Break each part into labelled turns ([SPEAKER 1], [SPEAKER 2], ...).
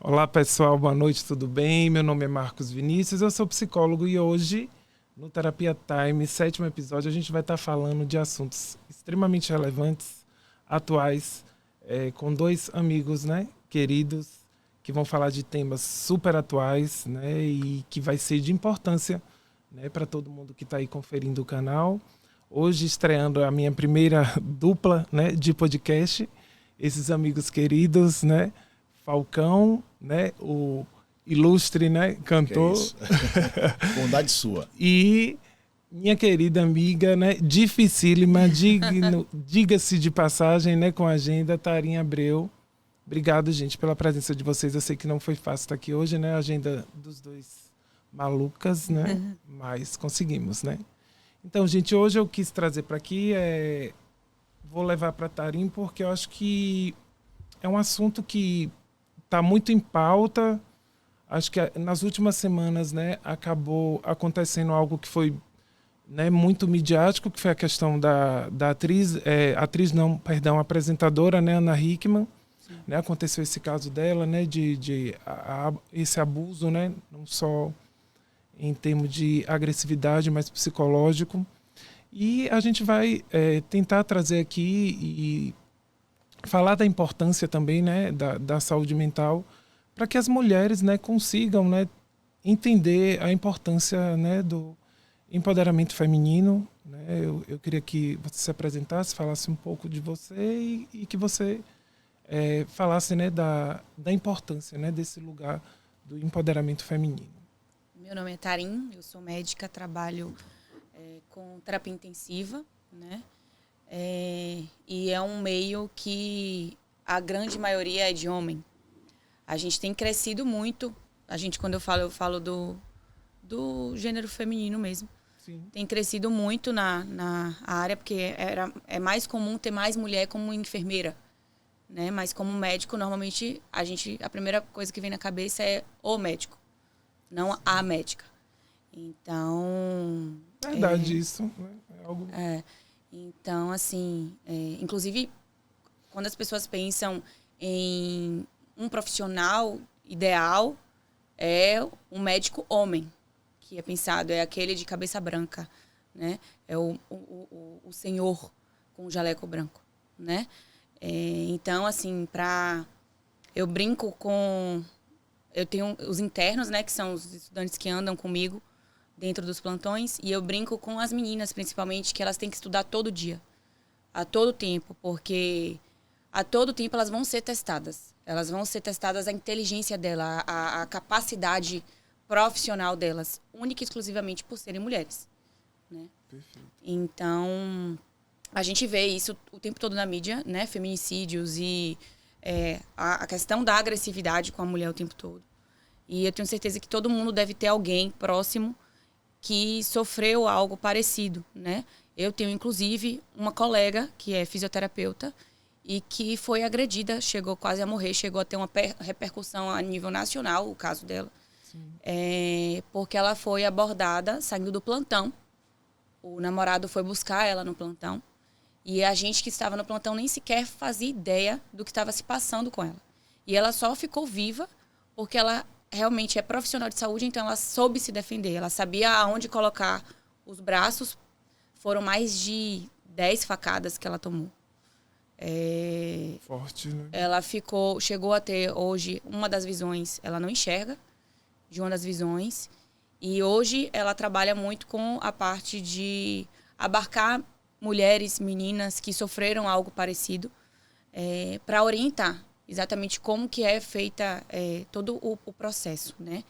[SPEAKER 1] Olá pessoal, boa noite, tudo bem? Meu nome é Marcos Vinícius, eu sou psicólogo e hoje, no Terapia Time, 7º episódio, a gente vai estar falando de assuntos extremamente relevantes, atuais, com dois amigos, né, queridos, que vão falar de temas super atuais, né, e que vai ser de importância, né, para todo mundo que está aí conferindo o canal. Hoje estreando a minha primeira dupla, né, de podcast, esses amigos queridos, né, Falcão, né, o ilustre, né, cantor.
[SPEAKER 2] Que é isso. Bondade sua.
[SPEAKER 1] E minha querida amiga, né, dificílima, diga-se de passagem, né, com a agenda, Tarinha Abreu. Obrigado, gente, pela presença de vocês. Eu sei que não foi fácil estar aqui hoje, né, a agenda dos dois malucas, né, mas conseguimos, né. Então, gente, hoje eu quis trazer para aqui, vou levar para Tarim porque eu acho que é um assunto que está muito em pauta. Acho que nas últimas semanas, né, acabou acontecendo algo que foi, né, muito midiático, que foi a questão da apresentadora, né, Ana Hickman. Né, aconteceu esse caso dela, né, esse abuso, né, não só em termos de agressividade, mas psicológico. E a gente vai tentar trazer aqui e falar da importância também, né, da saúde mental, para que as mulheres, né, consigam, né, entender a importância, né, do empoderamento feminino. Né? Eu queria que você se apresentasse, falasse um pouco de você e que você falasse, né, da importância, né, desse lugar do empoderamento feminino.
[SPEAKER 3] Meu nome é Tarim, eu sou médica, trabalho com terapia intensiva, né? E é um meio que a grande maioria é de homem. A gente tem crescido muito. A gente, quando eu falo do gênero feminino mesmo. Sim. Tem crescido muito na área, porque é mais comum ter mais mulher como enfermeira, né? Mas como médico, normalmente, a primeira coisa que vem na cabeça é o médico, não a médica. Então...
[SPEAKER 1] Verdade, isso. Né? É algo...
[SPEAKER 3] Então, assim, inclusive, quando as pessoas pensam em um profissional ideal, é um médico homem, que é pensado, é aquele de cabeça branca, né? É o senhor com o jaleco branco, né? Então, assim, eu brinco com... Eu tenho os internos, né, que são os estudantes que andam comigo dentro dos plantões, e eu brinco com as meninas, principalmente, que elas têm que estudar todo dia, a todo tempo, porque a todo tempo elas vão ser testadas. Elas vão ser testadas a inteligência dela, a capacidade profissional delas, única e exclusivamente por serem mulheres, né?
[SPEAKER 1] Perfeito.
[SPEAKER 3] Então, a gente vê isso o tempo todo na mídia, né? Feminicídios e a questão da agressividade com a mulher o tempo todo. E eu tenho certeza que todo mundo deve ter alguém próximo que sofreu algo parecido, né? Eu tenho, inclusive, uma colega que é fisioterapeuta e que foi agredida, chegou quase a morrer, chegou a ter uma repercussão a nível nacional, o caso dela. Porque ela foi abordada saindo do plantão. O namorado foi buscar ela no plantão e a gente que estava no plantão nem sequer fazia ideia do que estava se passando com ela. E ela só ficou viva porque ela realmente é profissional de saúde, então ela soube se defender. Ela sabia aonde colocar os braços. Foram mais de 10 facadas que ela tomou.
[SPEAKER 1] Forte, né?
[SPEAKER 3] Ela chegou a ter hoje uma das visões, ela não enxerga de uma das visões. E hoje ela trabalha muito com a parte de abarcar mulheres, meninas que sofreram algo parecido, para orientar exatamente como que é feita todo o processo, né?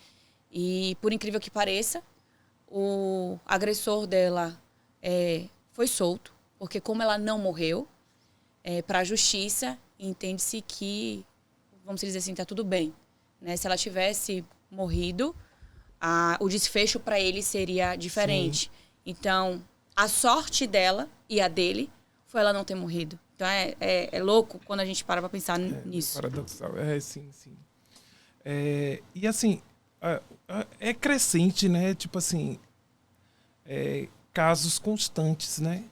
[SPEAKER 3] E, por incrível que pareça, o agressor dela foi solto, porque como ela não morreu, para a justiça, entende-se que, vamos dizer assim, está tudo bem, né? Se ela tivesse morrido, o desfecho para ele seria diferente. Sim. Então, a sorte dela e a dele foi ela não ter morrido. Então, é louco quando a gente para pensar nisso.
[SPEAKER 1] Paradoxal. Sim. E, assim, é crescente, né? Tipo assim, casos constantes, né?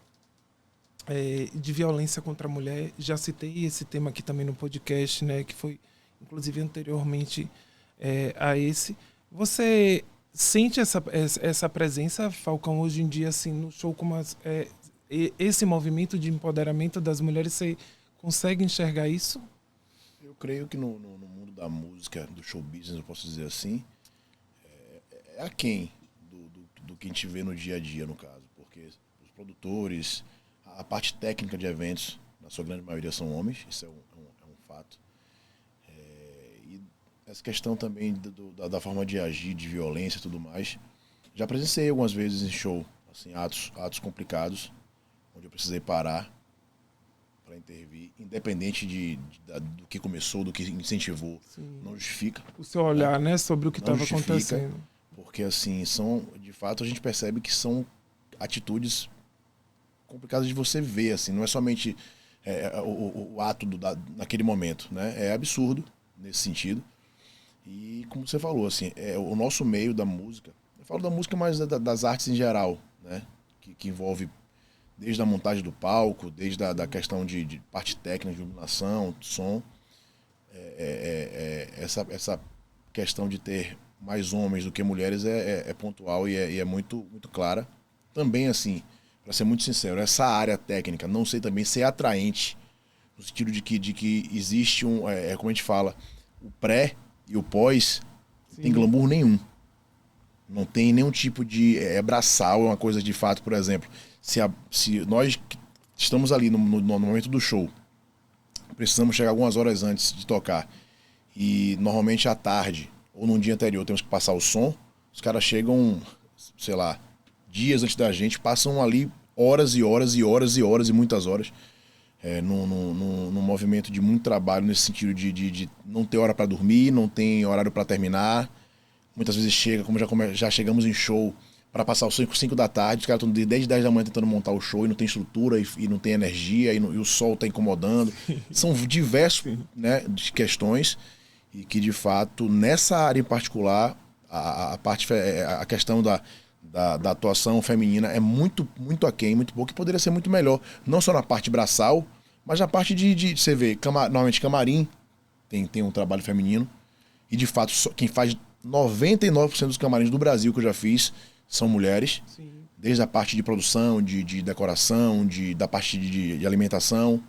[SPEAKER 1] De violência contra a mulher. Já citei esse tema aqui também no podcast, né? Que foi inclusive anteriormente a esse. Você sente essa presença, Falcão, hoje em dia, assim, no show, como esse movimento de empoderamento das mulheres, você consegue enxergar isso?
[SPEAKER 2] Eu creio que no mundo da música, do show business, eu posso dizer assim, é aquém do que a gente vê no dia a dia, no caso. Porque os produtores, a parte técnica de eventos, na sua grande maioria são homens, isso é um fato. E essa questão também da forma de agir, de violência e tudo mais. Já presenciei algumas vezes em show, assim, atos complicados, onde eu precisei parar para intervir, independente do que começou, do que incentivou. Sim. Não justifica.
[SPEAKER 1] O seu olhar, né, sobre o que estava acontecendo.
[SPEAKER 2] Porque, assim, de fato, a gente percebe que são atitudes complicadas de você ver, assim, não é somente o ato naquele momento, né? É absurdo nesse sentido. E, como você falou, assim, o nosso meio da música, eu falo da música, mas das artes em geral, né? Que envolve desde a montagem do palco, desde a questão de parte técnica, de iluminação, de som. Essa questão de ter mais homens do que mulheres é pontual e é muito, muito clara. Também, assim, para ser muito sincero, essa área técnica, não sei também ser atraente, no sentido de que existe como a gente fala, o pré e o pós, não tem glamour nenhum. Não tem nenhum tipo de braçal, é uma coisa de fato, por exemplo. Se nós estamos ali no momento do show, precisamos chegar algumas horas antes de tocar, e normalmente à tarde ou no dia anterior temos que passar o som, os caras chegam, sei lá, dias antes da gente, passam ali horas e horas e horas e horas e muitas horas, num movimento de muito trabalho, nesse sentido de não ter hora para dormir, não tem horário para terminar. Muitas vezes chega, como já chegamos em show, para passar o 5 da tarde, os caras estão desde 10 da manhã tentando montar o show e não tem estrutura e não tem energia e o sol está incomodando. São diversos, né, de questões e que, de fato, nessa área em particular, a questão da atuação feminina é muito, muito aquém, muito pouco, e poderia ser muito melhor. Não só na parte braçal, mas na parte de você vê, normalmente camarim tem um trabalho feminino e, de fato, quem faz 99% dos camarins do Brasil que eu já fiz são mulheres. Sim. Desde a parte de produção, de decoração, da parte de alimentação.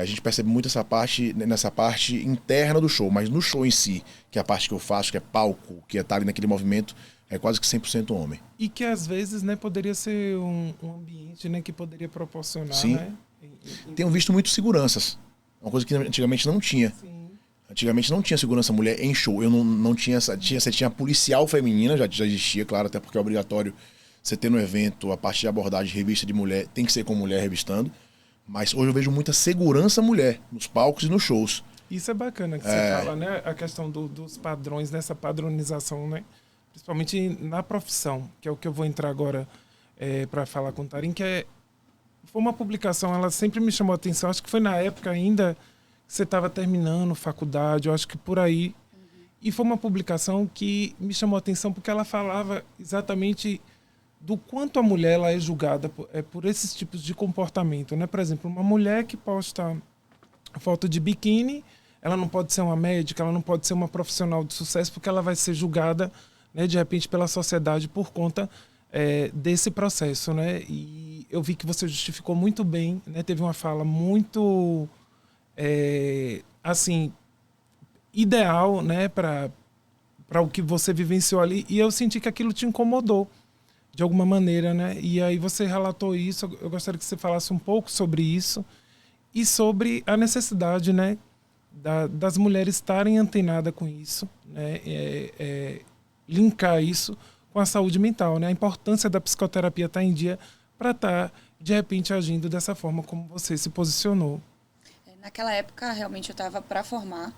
[SPEAKER 2] A gente percebe muito nessa parte interna do show, mas no show em si, que é a parte que eu faço, que é palco, que é estar ali naquele movimento, é quase que 100% homem.
[SPEAKER 1] E que às vezes, né, poderia ser um ambiente, né, que poderia proporcionar.
[SPEAKER 2] Sim.
[SPEAKER 1] Né?
[SPEAKER 2] Tenho visto muito seguranças, uma coisa que antigamente não tinha. Sim. Antigamente não tinha segurança mulher em show. Eu não tinha você tinha policial feminina, já existia, claro, até porque é obrigatório você ter no evento a parte de abordagem de revista de mulher, tem que ser com mulher revistando. Mas hoje eu vejo muita segurança mulher nos palcos e nos shows.
[SPEAKER 1] Isso é bacana que você fala, né? A questão dos padrões, nessa padronização, né? Principalmente na profissão, que é o que eu vou entrar agora para falar com o Tarim, que foi uma publicação, ela sempre me chamou a atenção, acho que foi na época ainda que você estava terminando faculdade, eu acho que por aí. E foi uma publicação que me chamou a atenção porque ela falava exatamente do quanto a mulher ela é julgada por esses tipos de comportamento, né? Por exemplo, uma mulher que posta foto de biquíni, ela não pode ser uma médica, ela não pode ser uma profissional de sucesso porque ela vai ser julgada, né, de repente pela sociedade por conta desse processo, né? E eu vi que você justificou muito bem, né? Teve uma fala muito assim, ideal, né, para o que você vivenciou ali, e eu senti que aquilo te incomodou de alguma maneira, né? E aí você relatou isso, eu gostaria que você falasse um pouco sobre isso e sobre a necessidade, né, das mulheres estarem antenadas com isso, né? Linkar isso com a saúde mental, né? A importância da psicoterapia estar em dia para estar, de repente, agindo dessa forma como você se posicionou.
[SPEAKER 3] Naquela época, realmente, eu estava para formar.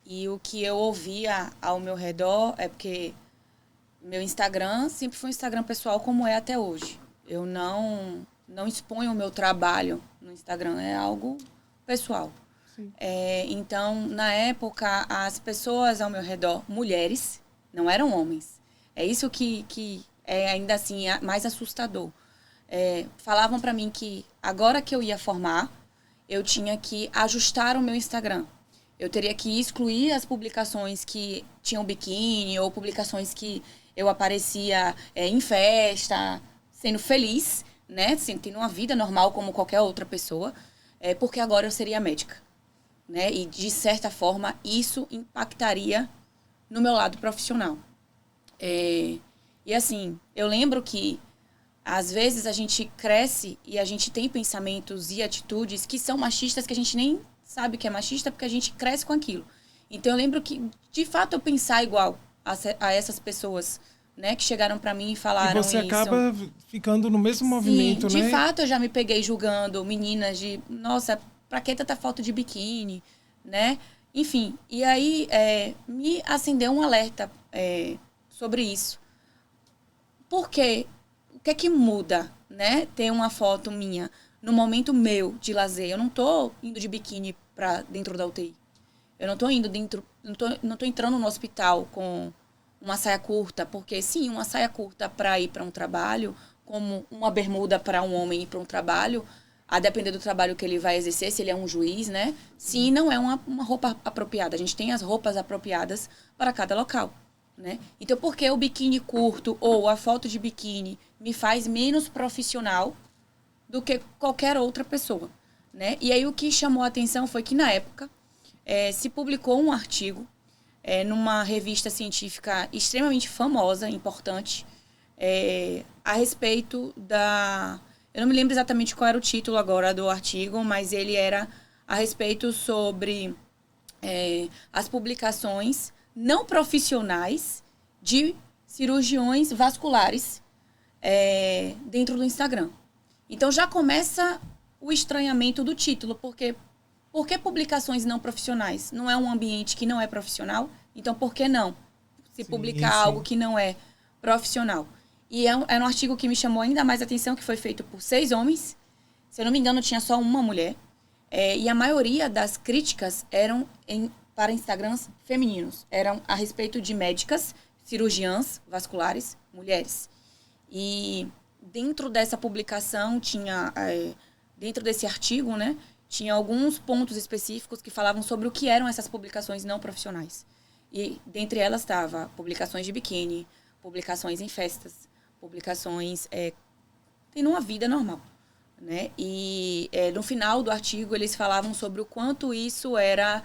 [SPEAKER 3] E o que eu ouvia ao meu redor é porque meu Instagram sempre foi um Instagram pessoal como é até hoje. Eu não exponho o meu trabalho no Instagram, é algo pessoal. Então, na época, as pessoas ao meu redor, mulheres, não eram homens. É isso que é ainda assim mais assustador. Falavam para mim que agora que eu ia formar, eu tinha que ajustar o meu Instagram. Eu teria que excluir as publicações que tinham biquíni ou publicações que eu aparecia em festa, sendo feliz, né? Assim, tendo uma vida normal como qualquer outra pessoa, porque agora eu seria médica, né? E, de certa forma, isso impactaria no meu lado profissional. E, assim, eu lembro que, às vezes, a gente cresce e a gente tem pensamentos e atitudes que são machistas que a gente nem sabe que é machista porque a gente cresce com aquilo. Então, eu lembro que, de fato, eu pensar igual a essas pessoas, né, que chegaram para mim e falaram isso.
[SPEAKER 1] E você acaba ficando no mesmo movimento,
[SPEAKER 3] né?
[SPEAKER 1] De
[SPEAKER 3] fato, eu já me peguei julgando meninas de, nossa, pra que tanta foto de biquíni, né? Enfim, e aí me acendeu um alerta sobre isso. Por quê? O que é que muda, né? Ter uma foto minha no momento meu de lazer. Eu não tô indo de biquíni pra dentro da UTI. Eu não tô indo dentro, não tô entrando no hospital com uma saia curta, porque sim, uma saia curta para ir para um trabalho, como uma bermuda para um homem ir para um trabalho, a depender do trabalho que ele vai exercer, se ele é um juiz, né? Sim, não é uma roupa apropriada. A gente tem as roupas apropriadas para cada local, né? Então, por que o biquíni curto ou a foto de biquíni me faz menos profissional do que qualquer outra pessoa, né? E aí o que chamou a atenção foi que, na época, se publicou um artigo numa revista científica extremamente famosa, importante, a respeito da... Eu não me lembro exatamente qual era o título agora do artigo, mas ele era a respeito sobre as publicações não profissionais de cirurgiões vasculares dentro do Instagram. Então já começa o estranhamento do título, porque por que publicações não profissionais? Não é um ambiente que não é profissional? Então, por que não se publicar algo que não é profissional? E é um artigo que me chamou ainda mais atenção, que foi feito por 6 homens. Se eu não me engano, tinha só uma mulher. E a maioria das críticas eram para Instagrams femininos. Eram a respeito de médicas, cirurgiãs vasculares, mulheres. E dentro dessa publicação, dentro desse artigo, né, tinha alguns pontos específicos que falavam sobre o que eram essas publicações não profissionais. E dentre elas estava publicações de biquíni, publicações em festas, publicações tendo uma vida normal, né? E no final do artigo eles falavam sobre o quanto isso era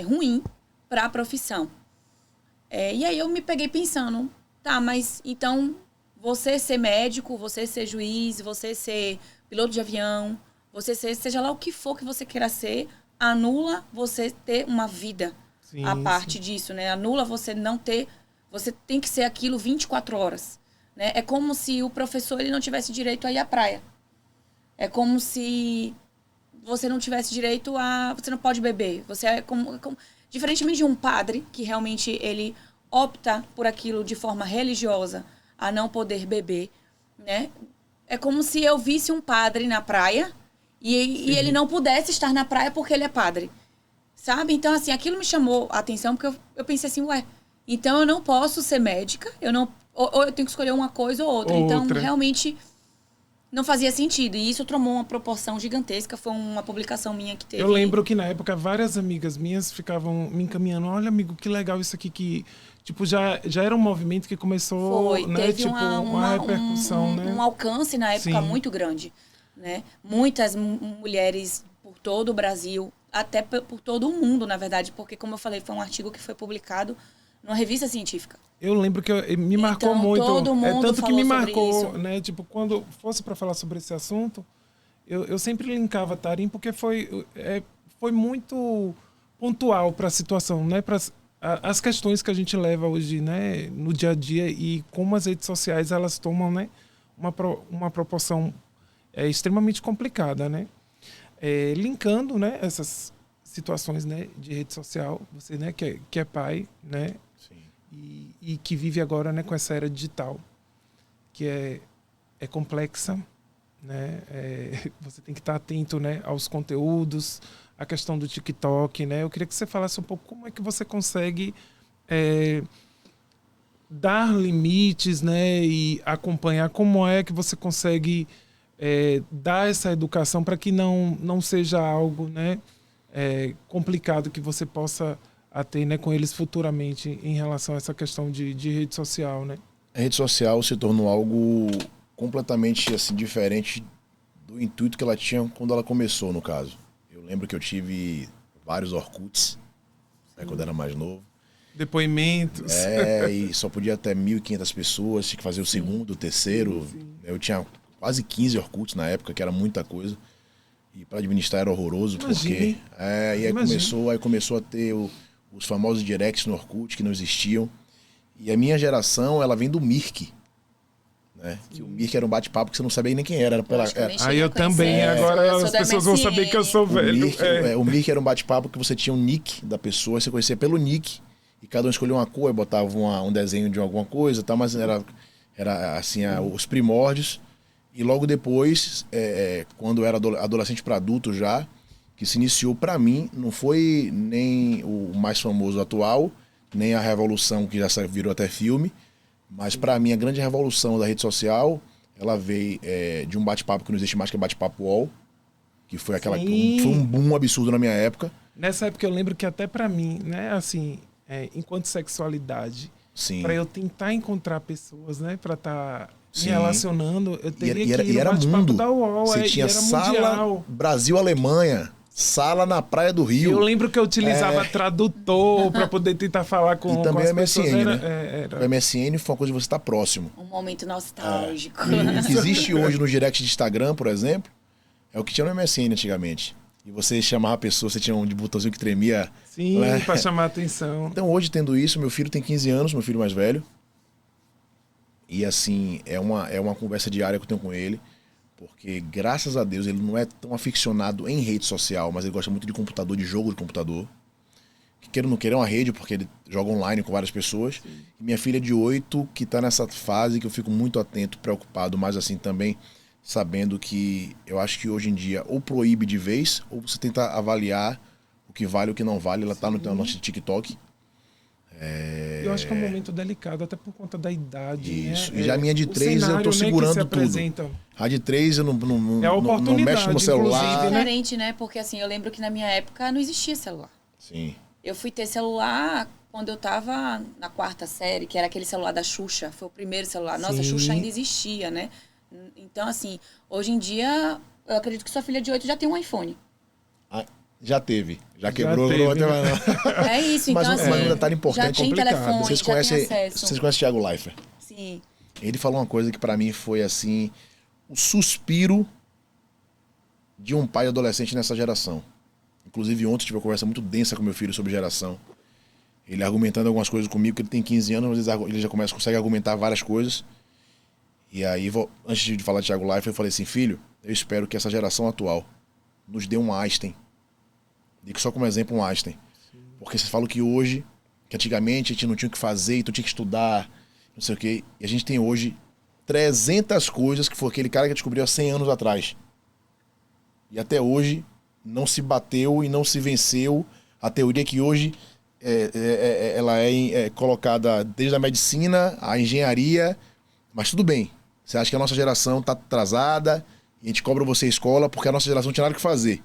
[SPEAKER 3] ruim para a profissão. E aí eu me peguei pensando, tá, mas então você ser médico, você ser juiz, você ser piloto de avião, você ser, seja lá o que for que você queira ser, anula você ter uma vida à parte disso, né? Anula você não ter... Você tem que ser aquilo 24 horas, né? É como se o professor ele não tivesse direito a ir à praia. É como se você não tivesse direito a... Você não pode beber. Você é diferentemente de um padre, que realmente ele opta por aquilo de forma religiosa, a não poder beber, né? É como se eu visse um padre na praia e ele não pudesse estar na praia porque ele é padre, sabe? Então, assim, aquilo me chamou a atenção porque eu pensei assim, então eu não posso ser médica, ou eu tenho que escolher uma coisa ou outra. Então, realmente não fazia sentido. E isso tomou uma proporção gigantesca. Foi uma publicação minha que teve...
[SPEAKER 1] Eu lembro que, na época, várias amigas minhas ficavam me encaminhando. Olha, amigo, que legal isso aqui que... Tipo, já era um movimento que começou, né?
[SPEAKER 3] Teve
[SPEAKER 1] tipo, uma repercussão, né?
[SPEAKER 3] Um alcance, na época, muito grande, né? Muitas mulheres por todo o Brasil, até por todo o mundo, na verdade. Porque, como eu falei, foi um artigo que foi publicado numa revista científica.
[SPEAKER 1] Eu lembro que me marcou muito.
[SPEAKER 3] Todo mundo
[SPEAKER 1] tanto que me marcou,
[SPEAKER 3] isso.
[SPEAKER 1] né? Tipo, quando fosse para falar sobre esse assunto, eu sempre linkava Tarim porque foi muito pontual para a situação, né? Para as questões que a gente leva hoje, né, no dia a dia e como as redes sociais elas tomam, né, uma proporção extremamente complicada, né? Linkando, né, essas situações, né, de rede social, você, né, que é pai, né? E que vive agora, né, com essa era digital, que é complexa, né? Você tem que estar atento, né, aos conteúdos, a questão do TikTok, né? Eu queria que você falasse um pouco como é que você consegue dar limites, né, e acompanhar como é que você consegue dar essa educação para que não seja algo, né, complicado que você possa ter, né, com eles futuramente em relação a essa questão de rede social, né?
[SPEAKER 2] A rede social se tornou algo completamente assim, diferente do intuito que ela tinha quando ela começou, no caso. Eu lembro que eu tive vários Orkuts, né, quando era mais novo.
[SPEAKER 1] Depoimentos.
[SPEAKER 2] E só podia até 1.500 pessoas, tinha que fazer o segundo, o terceiro.
[SPEAKER 1] Sim.
[SPEAKER 2] Eu tinha quase 15 Orkuts na época, que era muita coisa. E para administrar era horroroso,
[SPEAKER 1] Imagine.
[SPEAKER 2] porque... e aí começou a ter os famosos directs no Orkut, que não existiam. E a minha geração, ela vem do Mirk. Né? Que o Mirk era um bate-papo que você não sabia nem quem era.
[SPEAKER 1] Eu também, agora as pessoas vão saber que eu sou velho.
[SPEAKER 2] O Mirk era um bate-papo que você tinha um nick da pessoa, você conhecia pelo nick, e cada um escolhia uma cor, botava um desenho de alguma coisa, tá? Mas era assim, os primórdios. E logo depois, quando eu era adolescente para adulto já, que se iniciou para mim, não foi nem o mais famoso atual, nem a revolução que já virou até filme, mas para mim a grande revolução da rede social, ela veio de um bate-papo que não existe mais, que é bate-papo UOL, que foi foi um boom absurdo na minha época.
[SPEAKER 1] Nessa época eu lembro que até para mim, né, assim, enquanto sexualidade, para eu tentar encontrar pessoas, né, para estar me relacionando, eu teria que ir no bate-papo da UOL.
[SPEAKER 2] Você tinha sala mundial. Brasil-Alemanha, sala na Praia do Rio.
[SPEAKER 1] Eu lembro que eu utilizava tradutor para poder tentar falar com
[SPEAKER 2] também
[SPEAKER 1] as
[SPEAKER 2] o MSN,
[SPEAKER 1] pessoas.
[SPEAKER 2] Né? O MSN foi uma coisa de você estar próximo.
[SPEAKER 3] Um momento nostálgico.
[SPEAKER 2] O que existe hoje no direct de Instagram, por exemplo, é o que tinha no MSN antigamente. E você chamava a pessoa, você tinha um botãozinho que tremia.
[SPEAKER 1] Sim, para chamar a atenção.
[SPEAKER 2] Então hoje, tendo isso, meu filho tem 15 anos, meu filho mais velho. E assim, é uma conversa diária que eu tenho com ele, porque graças a Deus ele não é tão aficionado em rede social, mas ele gosta muito de computador, de jogo de computador. Que queira ou não queira é uma rede, porque ele joga online com várias pessoas. Sim. E minha filha de 8, que está nessa fase que eu fico muito atento, preocupado, mas assim também sabendo que eu acho que hoje em dia ou proíbe de vez, ou você tenta avaliar o que vale e o que não vale. Ela está no nosso TikTok.
[SPEAKER 1] Eu acho que é um momento delicado, até por conta da idade.
[SPEAKER 2] Isso.
[SPEAKER 1] Né?
[SPEAKER 2] E já a minha de 3 eu tô segurando tudo. A de 3 eu não mexo no celular.
[SPEAKER 3] É diferente, né? Porque assim, eu lembro que na minha época não existia celular.
[SPEAKER 2] Sim.
[SPEAKER 3] Eu fui ter celular quando eu tava na 4ª série, que era aquele celular da Xuxa. Foi o primeiro celular. Nossa, a Xuxa ainda existia, né? Então, assim, hoje em dia, eu acredito que sua filha de 8 já tem um iPhone.
[SPEAKER 2] Já teve. Já quebrou.
[SPEAKER 3] É isso, então
[SPEAKER 2] mas um detalhe importante.
[SPEAKER 3] Já tem telefone,
[SPEAKER 2] vocês conhecem o Thiago Leifert?
[SPEAKER 3] Sim.
[SPEAKER 2] Ele falou uma coisa que pra mim foi assim, o suspiro de um pai adolescente nessa geração. Inclusive ontem tive uma conversa muito densa com meu filho sobre geração. Ele argumentando algumas coisas comigo, que ele tem 15 anos, mas ele já consegue argumentar várias coisas. E aí, antes de falar de Thiago Leifert, eu falei assim, filho, eu espero que essa geração atual nos dê um Einstein. Digo só como exemplo um Einstein. Sim. Porque vocês falam que hoje, que antigamente a gente não tinha o que fazer, então tinha que estudar, não sei o quê. E a gente tem hoje 300 coisas que foi aquele cara que descobriu há 100 anos atrás. E até hoje não se bateu e não se venceu a teoria que hoje ela é colocada desde a medicina, a engenharia, mas tudo bem. Você acha que a nossa geração está atrasada e a gente cobra você a escola porque a nossa geração não tinha nada o que fazer.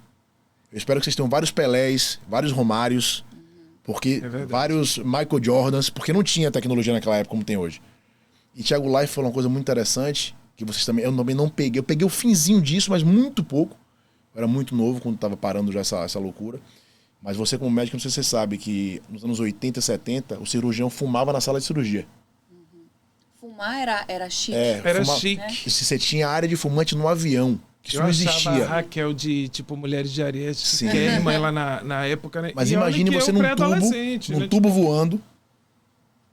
[SPEAKER 2] Eu espero que vocês tenham vários Pelés, vários Romários, porque vários Michael Jordans, porque não tinha tecnologia naquela época como tem hoje. E Thiago Leifert falou uma coisa muito interessante, que vocês também, eu também não peguei. Eu peguei o finzinho disso, mas muito pouco. Eu era muito novo quando estava parando já essa loucura. Mas você como médico, não sei se você sabe que nos anos 80 e 70, o cirurgião fumava na sala de cirurgia.
[SPEAKER 3] Fumar era chique.
[SPEAKER 1] Era chique. Né?
[SPEAKER 2] Se você tinha área de fumante no avião, que isso não existia.
[SPEAKER 1] A Raquel de, tipo, Mulheres de Areia, queima ela na época, né?
[SPEAKER 2] Mas imagine você num tubo voando,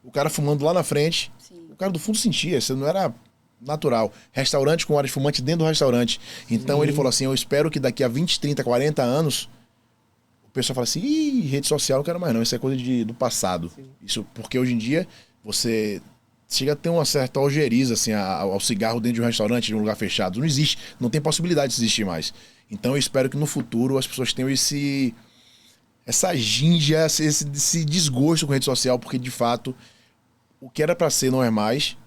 [SPEAKER 2] o cara fumando lá na frente, o cara do fundo sentia, isso não era natural. Restaurante com área de fumante dentro do restaurante. Então ele falou assim, eu espero que daqui a 20, 30, 40 anos, o pessoal fala assim, ih, rede social não quero mais não, isso é coisa do passado. Sim. Isso porque hoje em dia você chega a ter uma certa algeriza assim, ao cigarro dentro de um restaurante, de um lugar fechado. Não existe, não tem possibilidade de existir mais. Então eu espero que no futuro as pessoas tenham essa ginja, esse desgosto com rede social, porque de fato o que era para ser não é mais.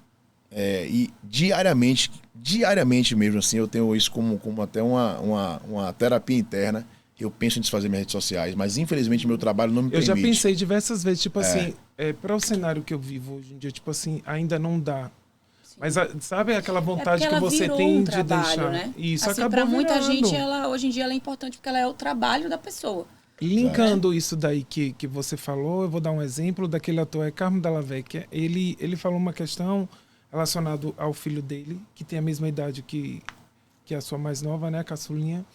[SPEAKER 2] E diariamente mesmo assim, eu tenho isso como até uma terapia interna. que eu penso em desfazer minhas redes sociais, mas infelizmente meu trabalho não me
[SPEAKER 1] Eu
[SPEAKER 2] permite.
[SPEAKER 1] já pensei diversas vezes, tipo assim, para o cenário que eu vivo hoje em dia, tipo assim, ainda não dá. Mas sabe aquela vontade que você tem de deixar?
[SPEAKER 3] Né?
[SPEAKER 1] Isso
[SPEAKER 3] assim,
[SPEAKER 1] acabou
[SPEAKER 3] para muita
[SPEAKER 1] virando.
[SPEAKER 3] gente, hoje em dia ela é importante porque ela é o trabalho da pessoa.
[SPEAKER 1] Linkando isso daí que você falou, eu vou dar um exemplo daquele ator, Carmo Dalla Vecchia. Ele falou uma questão relacionada ao filho dele, que tem a mesma idade que a sua mais nova, né, a caçulinha,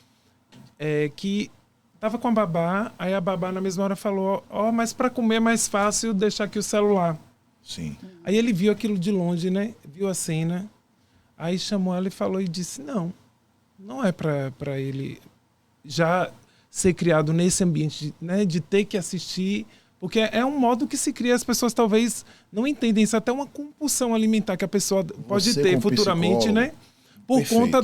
[SPEAKER 1] que tava com a babá, aí a babá na mesma hora falou, mas para comer é mais fácil deixar aqui o celular.
[SPEAKER 2] Sim.
[SPEAKER 1] Aí ele viu aquilo de longe, né, viu a cena, aí chamou ela e falou e disse, não é para ele já ser criado nesse ambiente, né, de ter que assistir, porque é um modo que se cria, as pessoas talvez não entendem isso, até uma compulsão alimentar que a pessoa pode ter futuramente, né? Por conta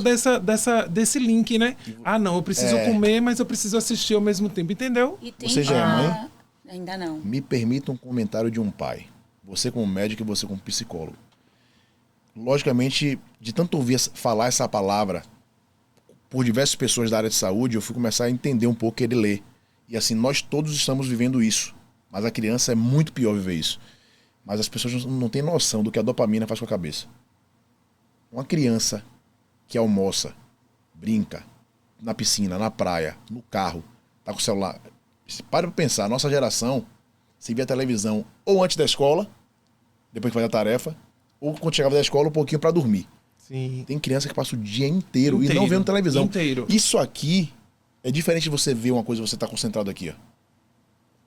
[SPEAKER 1] desse link, né? Não, eu preciso comer, mas eu preciso assistir ao mesmo tempo, entendeu?
[SPEAKER 2] Você já é mãe?
[SPEAKER 3] Ainda não.
[SPEAKER 2] Me permita um comentário de um pai. Você como médico e você como psicólogo. Logicamente, de tanto ouvir falar essa palavra por diversas pessoas da área de saúde, eu fui começar a entender um pouco o que ele lê. E assim, nós todos estamos vivendo isso. Mas a criança é muito pior viver isso. Mas as pessoas não têm noção do que a dopamina faz com a cabeça. Uma criança que almoça, brinca, na piscina, na praia, no carro, tá com o celular. Para pensar, a nossa geração se via televisão ou antes da escola, depois que fazia a tarefa, ou quando chegava da escola um pouquinho para dormir.
[SPEAKER 1] Sim.
[SPEAKER 2] Tem criança que passa o dia inteiro e não vendo televisão. Isso aqui é diferente de você ver uma coisa e você tá concentrado aqui, ó.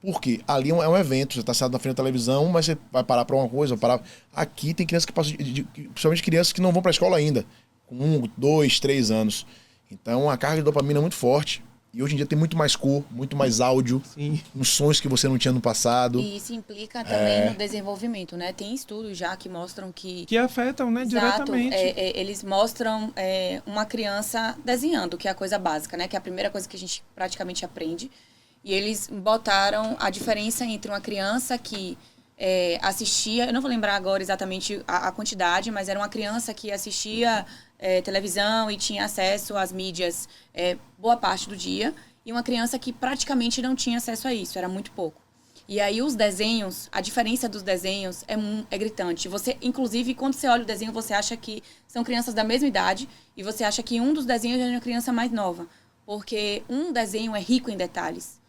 [SPEAKER 2] Porque ali é um evento, você tá sentado na frente da televisão, mas você vai parar para uma coisa, vai parar. Aqui tem crianças que passam, principalmente crianças que não vão para a escola ainda, com 1, 2, 3 anos. Então a carga de dopamina é muito forte. E hoje em dia tem muito mais cor, muito mais áudio, uns sons que você não tinha no passado.
[SPEAKER 3] E isso implica também no desenvolvimento, né? Tem estudos já que mostram que
[SPEAKER 1] afetam, né, diretamente.
[SPEAKER 3] Eles mostram uma criança desenhando, que é a coisa básica, né? Que é a primeira coisa que a gente praticamente aprende. E eles botaram a diferença entre uma criança que assistia, eu não vou lembrar agora exatamente a quantidade, mas era uma criança que assistia televisão e tinha acesso às mídias boa parte do dia, e uma criança que praticamente não tinha acesso a isso, era muito pouco. E aí os desenhos, a diferença dos desenhos é gritante. Você, inclusive, quando você olha o desenho, você acha que são crianças da mesma idade, e você acha que um dos desenhos é uma criança mais nova, porque um desenho é rico em detalhes.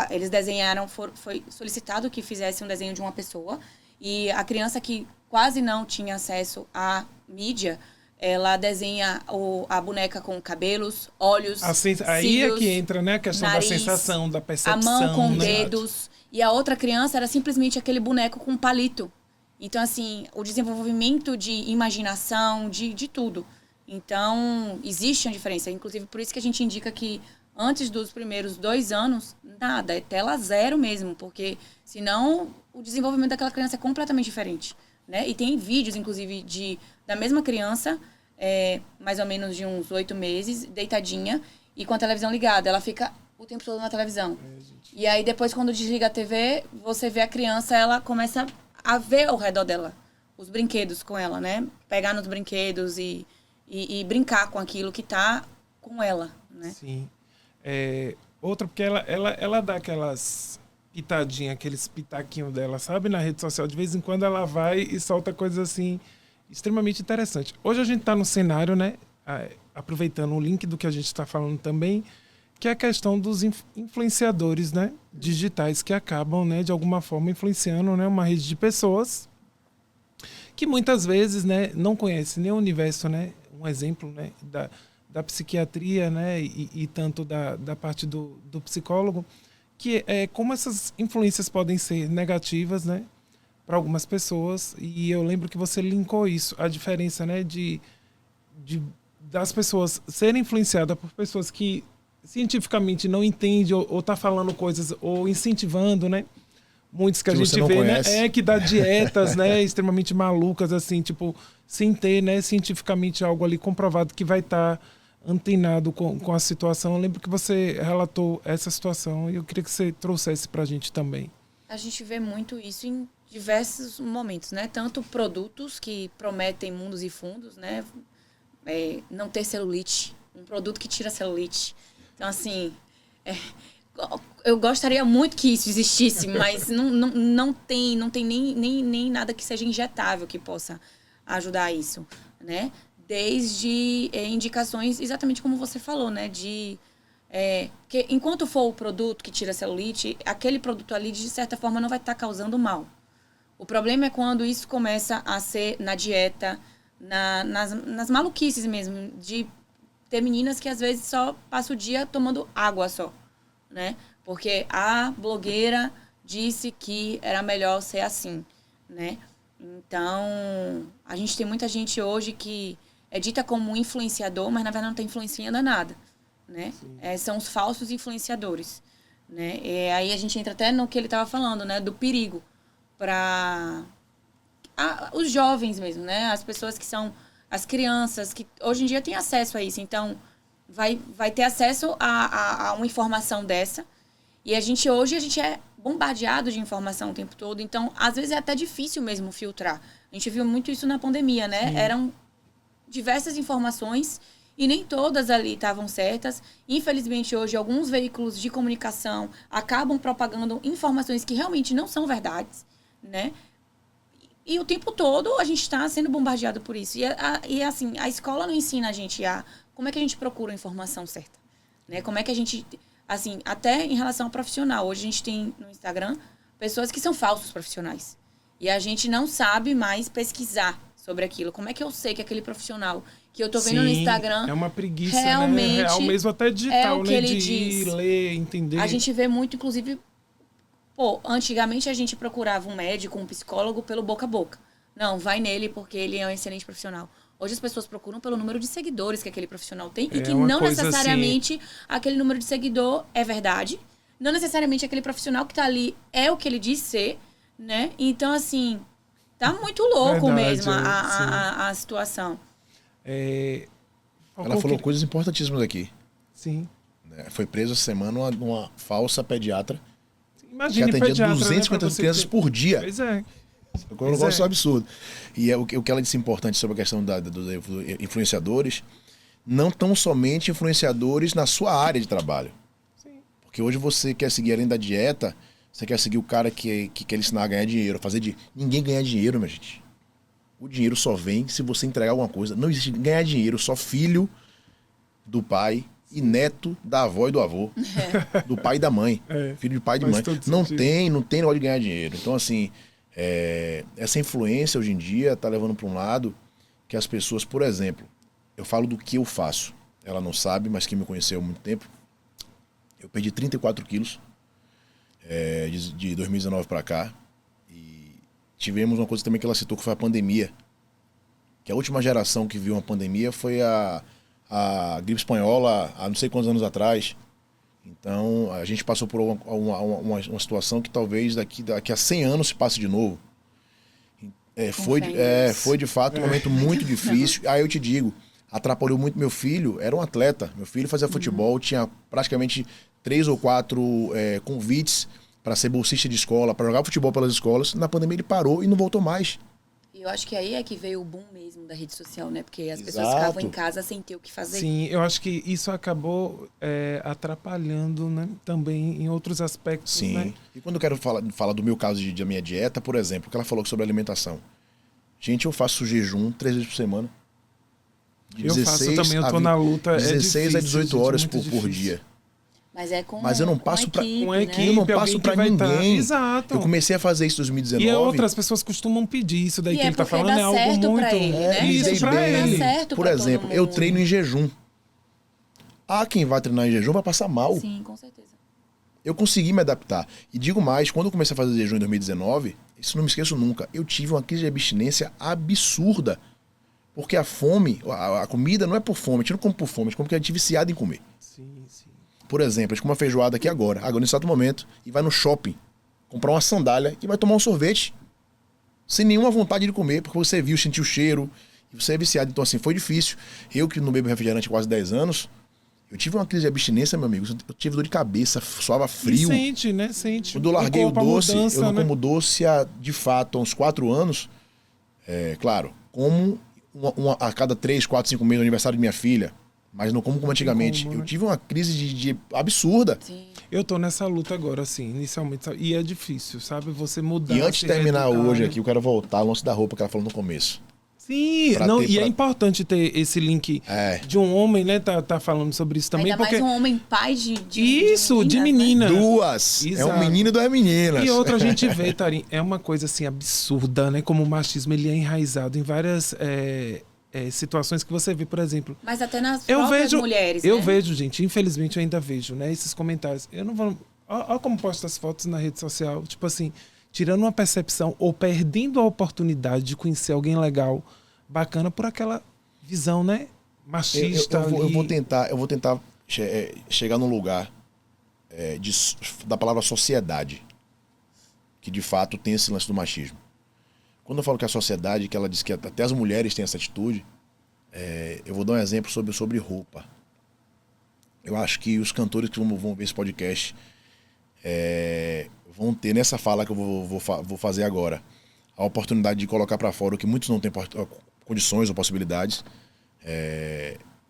[SPEAKER 3] Eles desenharam, foi solicitado que fizesse um desenho de uma pessoa, e a criança que quase não tinha acesso à mídia, ela desenha a boneca com cabelos, olhos,
[SPEAKER 1] aí
[SPEAKER 3] cílios,
[SPEAKER 1] é que entra, né, a questão
[SPEAKER 3] nariz,
[SPEAKER 1] da sensação, da percepção.
[SPEAKER 3] A mão com
[SPEAKER 1] né?
[SPEAKER 3] dedos. E a outra criança era simplesmente aquele boneco com palito. Então, assim, o desenvolvimento de imaginação, de tudo. Então, existe uma diferença. Inclusive, por isso que a gente indica que antes dos primeiros 2 anos, nada, é tela zero mesmo, porque senão o desenvolvimento daquela criança é completamente diferente, né? E tem vídeos, inclusive, da mesma criança, mais ou menos de uns 8 meses, deitadinha, e com a televisão ligada. Ela fica o tempo todo na televisão. E aí, depois, quando desliga a TV, você vê a criança, ela começa a ver ao redor dela os brinquedos com ela, né? Pegar nos brinquedos e brincar com aquilo que tá com ela, né?
[SPEAKER 1] Sim. Outra, porque ela dá aquelas pitadinhas, aqueles pitaquinhos dela, sabe? Na rede social, de vez em quando ela vai e solta coisas assim, extremamente interessantes. Hoje a gente está no cenário, né? Aproveitando o link do que a gente está falando também, que é a questão dos influenciadores, né? Digitais, que acabam, né, de alguma forma, influenciando, né, uma rede de pessoas que muitas vezes, né, não conhecem nem o universo, né? Um exemplo, né, da psiquiatria, né, e tanto da parte do psicólogo, que como essas influências podem ser negativas, né, para algumas pessoas. E eu lembro que você linkou isso, a diferença, né, das pessoas serem influenciadas por pessoas que cientificamente não entendem ou tá falando coisas ou incentivando, né, muitos que a gente vê, né, que dá dietas, né, extremamente malucas, assim, tipo, sem ter, né, cientificamente algo ali comprovado que vai estar antenado com a situação. Eu lembro que você relatou essa situação e eu queria que você trouxesse para a gente também.
[SPEAKER 3] A gente vê muito isso em diversos momentos, né? Tanto produtos que prometem mundos e fundos, né? Não ter celulite, um produto que tira celulite. Então, assim, eu gostaria muito que isso existisse, mas não tem nem nada que seja injetável que possa ajudar isso, né? Desde indicações, exatamente como você falou, né? Porque enquanto for o produto que tira a celulite, aquele produto ali, de certa forma, não vai estar causando mal. O problema é quando isso começa a ser na dieta, nas maluquices mesmo, de ter meninas que às vezes só passam o dia tomando água só, né? Porque a blogueira disse que era melhor ser assim, né? Então, a gente tem muita gente hoje que é dita como influenciador, mas na verdade não está influenciando nada, né? São os falsos influenciadores, né? E aí a gente entra até no que ele estava falando, né? Do perigo para os jovens mesmo, né? As pessoas que são as crianças, que hoje em dia têm acesso a isso. Então, vai ter acesso a uma informação dessa. E hoje a gente é bombardeado de informação o tempo todo. Então, às vezes é até difícil mesmo filtrar. A gente viu muito isso na pandemia, né? Sim. Eram diversas informações e nem todas ali estavam certas. Infelizmente, hoje, alguns veículos de comunicação acabam propagando informações que realmente não são verdades, né? E o tempo todo a gente está sendo bombardeado por isso. E assim, a escola não ensina a gente como é que a gente procura a informação certa, né? Como é que a gente... Assim, até em relação ao profissional. Hoje a gente tem no Instagram pessoas que são falsos profissionais. E a gente não sabe mais pesquisar sobre aquilo. Como é que eu sei que aquele profissional que eu tô vendo no Instagram...
[SPEAKER 1] é uma preguiça,
[SPEAKER 3] realmente,
[SPEAKER 1] né? Real mesmo, até digital,
[SPEAKER 3] o que
[SPEAKER 1] né?
[SPEAKER 3] ele
[SPEAKER 1] De
[SPEAKER 3] diz.
[SPEAKER 1] ler, entender.
[SPEAKER 3] A gente vê muito, inclusive... antigamente a gente procurava um médico, um psicólogo pelo boca a boca. Não, vai nele porque ele é um excelente profissional. Hoje as pessoas procuram pelo número de seguidores que aquele profissional tem e que não necessariamente aquele número de seguidor é verdade. Não necessariamente aquele profissional que está ali é o que ele diz ser, né? Então, assim, tá muito louco mesmo a situação.
[SPEAKER 2] Ela falou coisas importantíssimas aqui.
[SPEAKER 1] Sim.
[SPEAKER 2] Foi presa essa semana uma falsa pediatra.
[SPEAKER 1] Imagina,
[SPEAKER 2] que atendia 250 crianças por dia.
[SPEAKER 1] Pois é.
[SPEAKER 2] Um negócio absurdo. E o que ela disse importante sobre a questão dos influenciadores, não tão somente influenciadores na sua área de trabalho. Sim. Porque hoje você quer seguir, além da dieta, você quer seguir o cara que quer ensinar a ganhar dinheiro, Ninguém ganha dinheiro, minha gente. O dinheiro só vem se você entregar alguma coisa. Não existe ganhar dinheiro, só filho do pai e neto da avó e do avô. Do pai e da mãe. Filho de pai e de mãe. Não tem negócio de ganhar dinheiro. Então, assim... essa influência hoje em dia está levando para um lado que as pessoas, por exemplo, eu falo do que eu faço. Ela não sabe, mas quem me conheceu há muito tempo, eu perdi 34 quilos de 2019 para cá. E tivemos uma coisa também que ela citou, que foi a pandemia. Que a última geração que viu uma pandemia foi a gripe espanhola há não sei quantos anos atrás. Então, a gente passou por uma situação que talvez daqui a 100 anos se passe de novo. Foi de fato um momento muito difícil. Aí eu te digo, atrapalhou muito meu filho, era um atleta. Meu filho fazia futebol, tinha praticamente 3 ou 4 convites para ser bolsista de escola, para jogar futebol pelas escolas. Na pandemia ele parou e não voltou mais.
[SPEAKER 3] Eu acho que aí é que veio o boom mesmo da rede social, né? Porque as pessoas ficavam em casa sem ter o que fazer.
[SPEAKER 1] Sim, eu acho que isso acabou atrapalhando, né? Também em outros aspectos.
[SPEAKER 2] Sim.
[SPEAKER 1] Né?
[SPEAKER 2] E quando eu quero falar do meu caso da minha dieta, por exemplo, que ela falou sobre alimentação. Gente, eu faço jejum 3 vezes por semana.
[SPEAKER 1] Eu faço também, eu tô na luta.
[SPEAKER 2] 16 a 18 horas por dia.
[SPEAKER 3] Mas
[SPEAKER 2] eu não passo para
[SPEAKER 1] uma equipe,
[SPEAKER 2] eu não passo para ninguém.
[SPEAKER 1] Exato.
[SPEAKER 2] Eu comecei a fazer isso em 2019.
[SPEAKER 1] E outras pessoas costumam pedir isso daí que ele tá falando,
[SPEAKER 3] é algo muito
[SPEAKER 1] pra ele,
[SPEAKER 3] né?
[SPEAKER 1] Isso para ele.
[SPEAKER 2] Por exemplo, eu treino em jejum. Quem vai treinar em jejum vai passar mal.
[SPEAKER 3] Sim, com certeza.
[SPEAKER 2] Eu consegui me adaptar. E digo mais, quando eu comecei a fazer jejum em 2019, isso não me esqueço nunca, eu tive uma crise de abstinência absurda. Porque a fome, a comida não é por fome, a gente não come por fome, a gente come porque a gente é viciado em comer.
[SPEAKER 1] Sim, sim.
[SPEAKER 2] Por exemplo, a gente come uma feijoada aqui agora, nesse exato momento, e vai no shopping comprar uma sandália e vai tomar um sorvete. Sem nenhuma vontade de comer, porque você viu, sentiu o cheiro, e você é viciado. Então, assim, foi difícil. Eu que não bebo refrigerante há quase 10 anos, eu tive uma crise de abstinência, meu amigo. Eu tive dor de cabeça, suava frio.
[SPEAKER 1] E sente, né? Sente.
[SPEAKER 2] Quando eu larguei o doce, eu não como doce de fato, há uns 4 anos. Claro, como a cada 3, 4, 5 meses, no aniversário de minha filha. Mas não como antigamente.
[SPEAKER 1] Como, né?
[SPEAKER 2] Eu tive uma crise de absurda.
[SPEAKER 3] Sim.
[SPEAKER 1] Eu tô nessa luta agora, assim, inicialmente. Sabe? E é difícil, sabe? Você mudar.
[SPEAKER 2] E antes de terminar
[SPEAKER 1] reeducar,
[SPEAKER 2] hoje
[SPEAKER 1] né?
[SPEAKER 2] aqui, eu quero voltar ao lance da roupa que ela falou no começo.
[SPEAKER 1] Sim,
[SPEAKER 2] Pra
[SPEAKER 1] não,
[SPEAKER 2] ter-
[SPEAKER 1] e é
[SPEAKER 2] pra-
[SPEAKER 1] importante ter esse link
[SPEAKER 2] É.
[SPEAKER 1] de um homem, né? Tá falando sobre isso também.
[SPEAKER 3] Ainda
[SPEAKER 1] porque
[SPEAKER 3] mais um homem pai de
[SPEAKER 1] Isso, de
[SPEAKER 3] meninas, né?
[SPEAKER 1] menina.
[SPEAKER 2] Duas! É um
[SPEAKER 1] Exato.
[SPEAKER 2] menino e duas meninas.
[SPEAKER 1] E outra, a gente vê, Tarim, é uma coisa assim absurda, né? Como o machismo ele é enraizado em várias situações que você vê, por exemplo.
[SPEAKER 3] Mas até nas
[SPEAKER 1] Eu
[SPEAKER 3] próprias
[SPEAKER 1] vejo,
[SPEAKER 3] mulheres,
[SPEAKER 1] eu
[SPEAKER 3] né?
[SPEAKER 1] vejo, gente, infelizmente eu ainda vejo, né? Esses comentários. Eu não vou. Olha como posto as fotos na rede social, tipo assim, tirando uma percepção ou perdendo a oportunidade de conhecer alguém legal, bacana, por aquela visão, né? Machista.
[SPEAKER 2] Eu
[SPEAKER 1] ali.
[SPEAKER 2] vou tentar chegar num lugar da palavra sociedade, que de fato tem esse lance do machismo. Quando eu falo que a sociedade, que ela diz que até as mulheres têm essa atitude, eu vou dar um exemplo sobre roupa. Eu acho que os cantores que vão ver esse podcast vão ter nessa fala que eu vou fazer agora a oportunidade de colocar para fora o que muitos não têm condições ou possibilidades.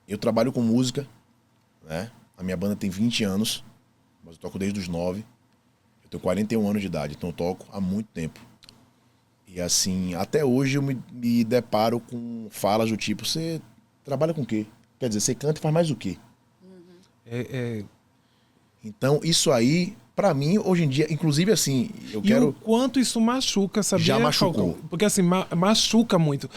[SPEAKER 2] Eu trabalho com música, né? A minha banda tem 20 anos, mas eu toco desde os 9. Eu tenho 41 anos de idade, então eu toco há muito tempo. E assim, até hoje eu me deparo com falas do tipo, você trabalha com o quê? Quer dizer, você canta e faz mais o quê? Então, isso aí, pra mim, hoje em dia, inclusive assim, eu
[SPEAKER 1] E
[SPEAKER 2] quero...
[SPEAKER 1] o quanto isso machuca, sabia?
[SPEAKER 2] Já machucou.
[SPEAKER 1] Falcão? Porque assim, machuca muito.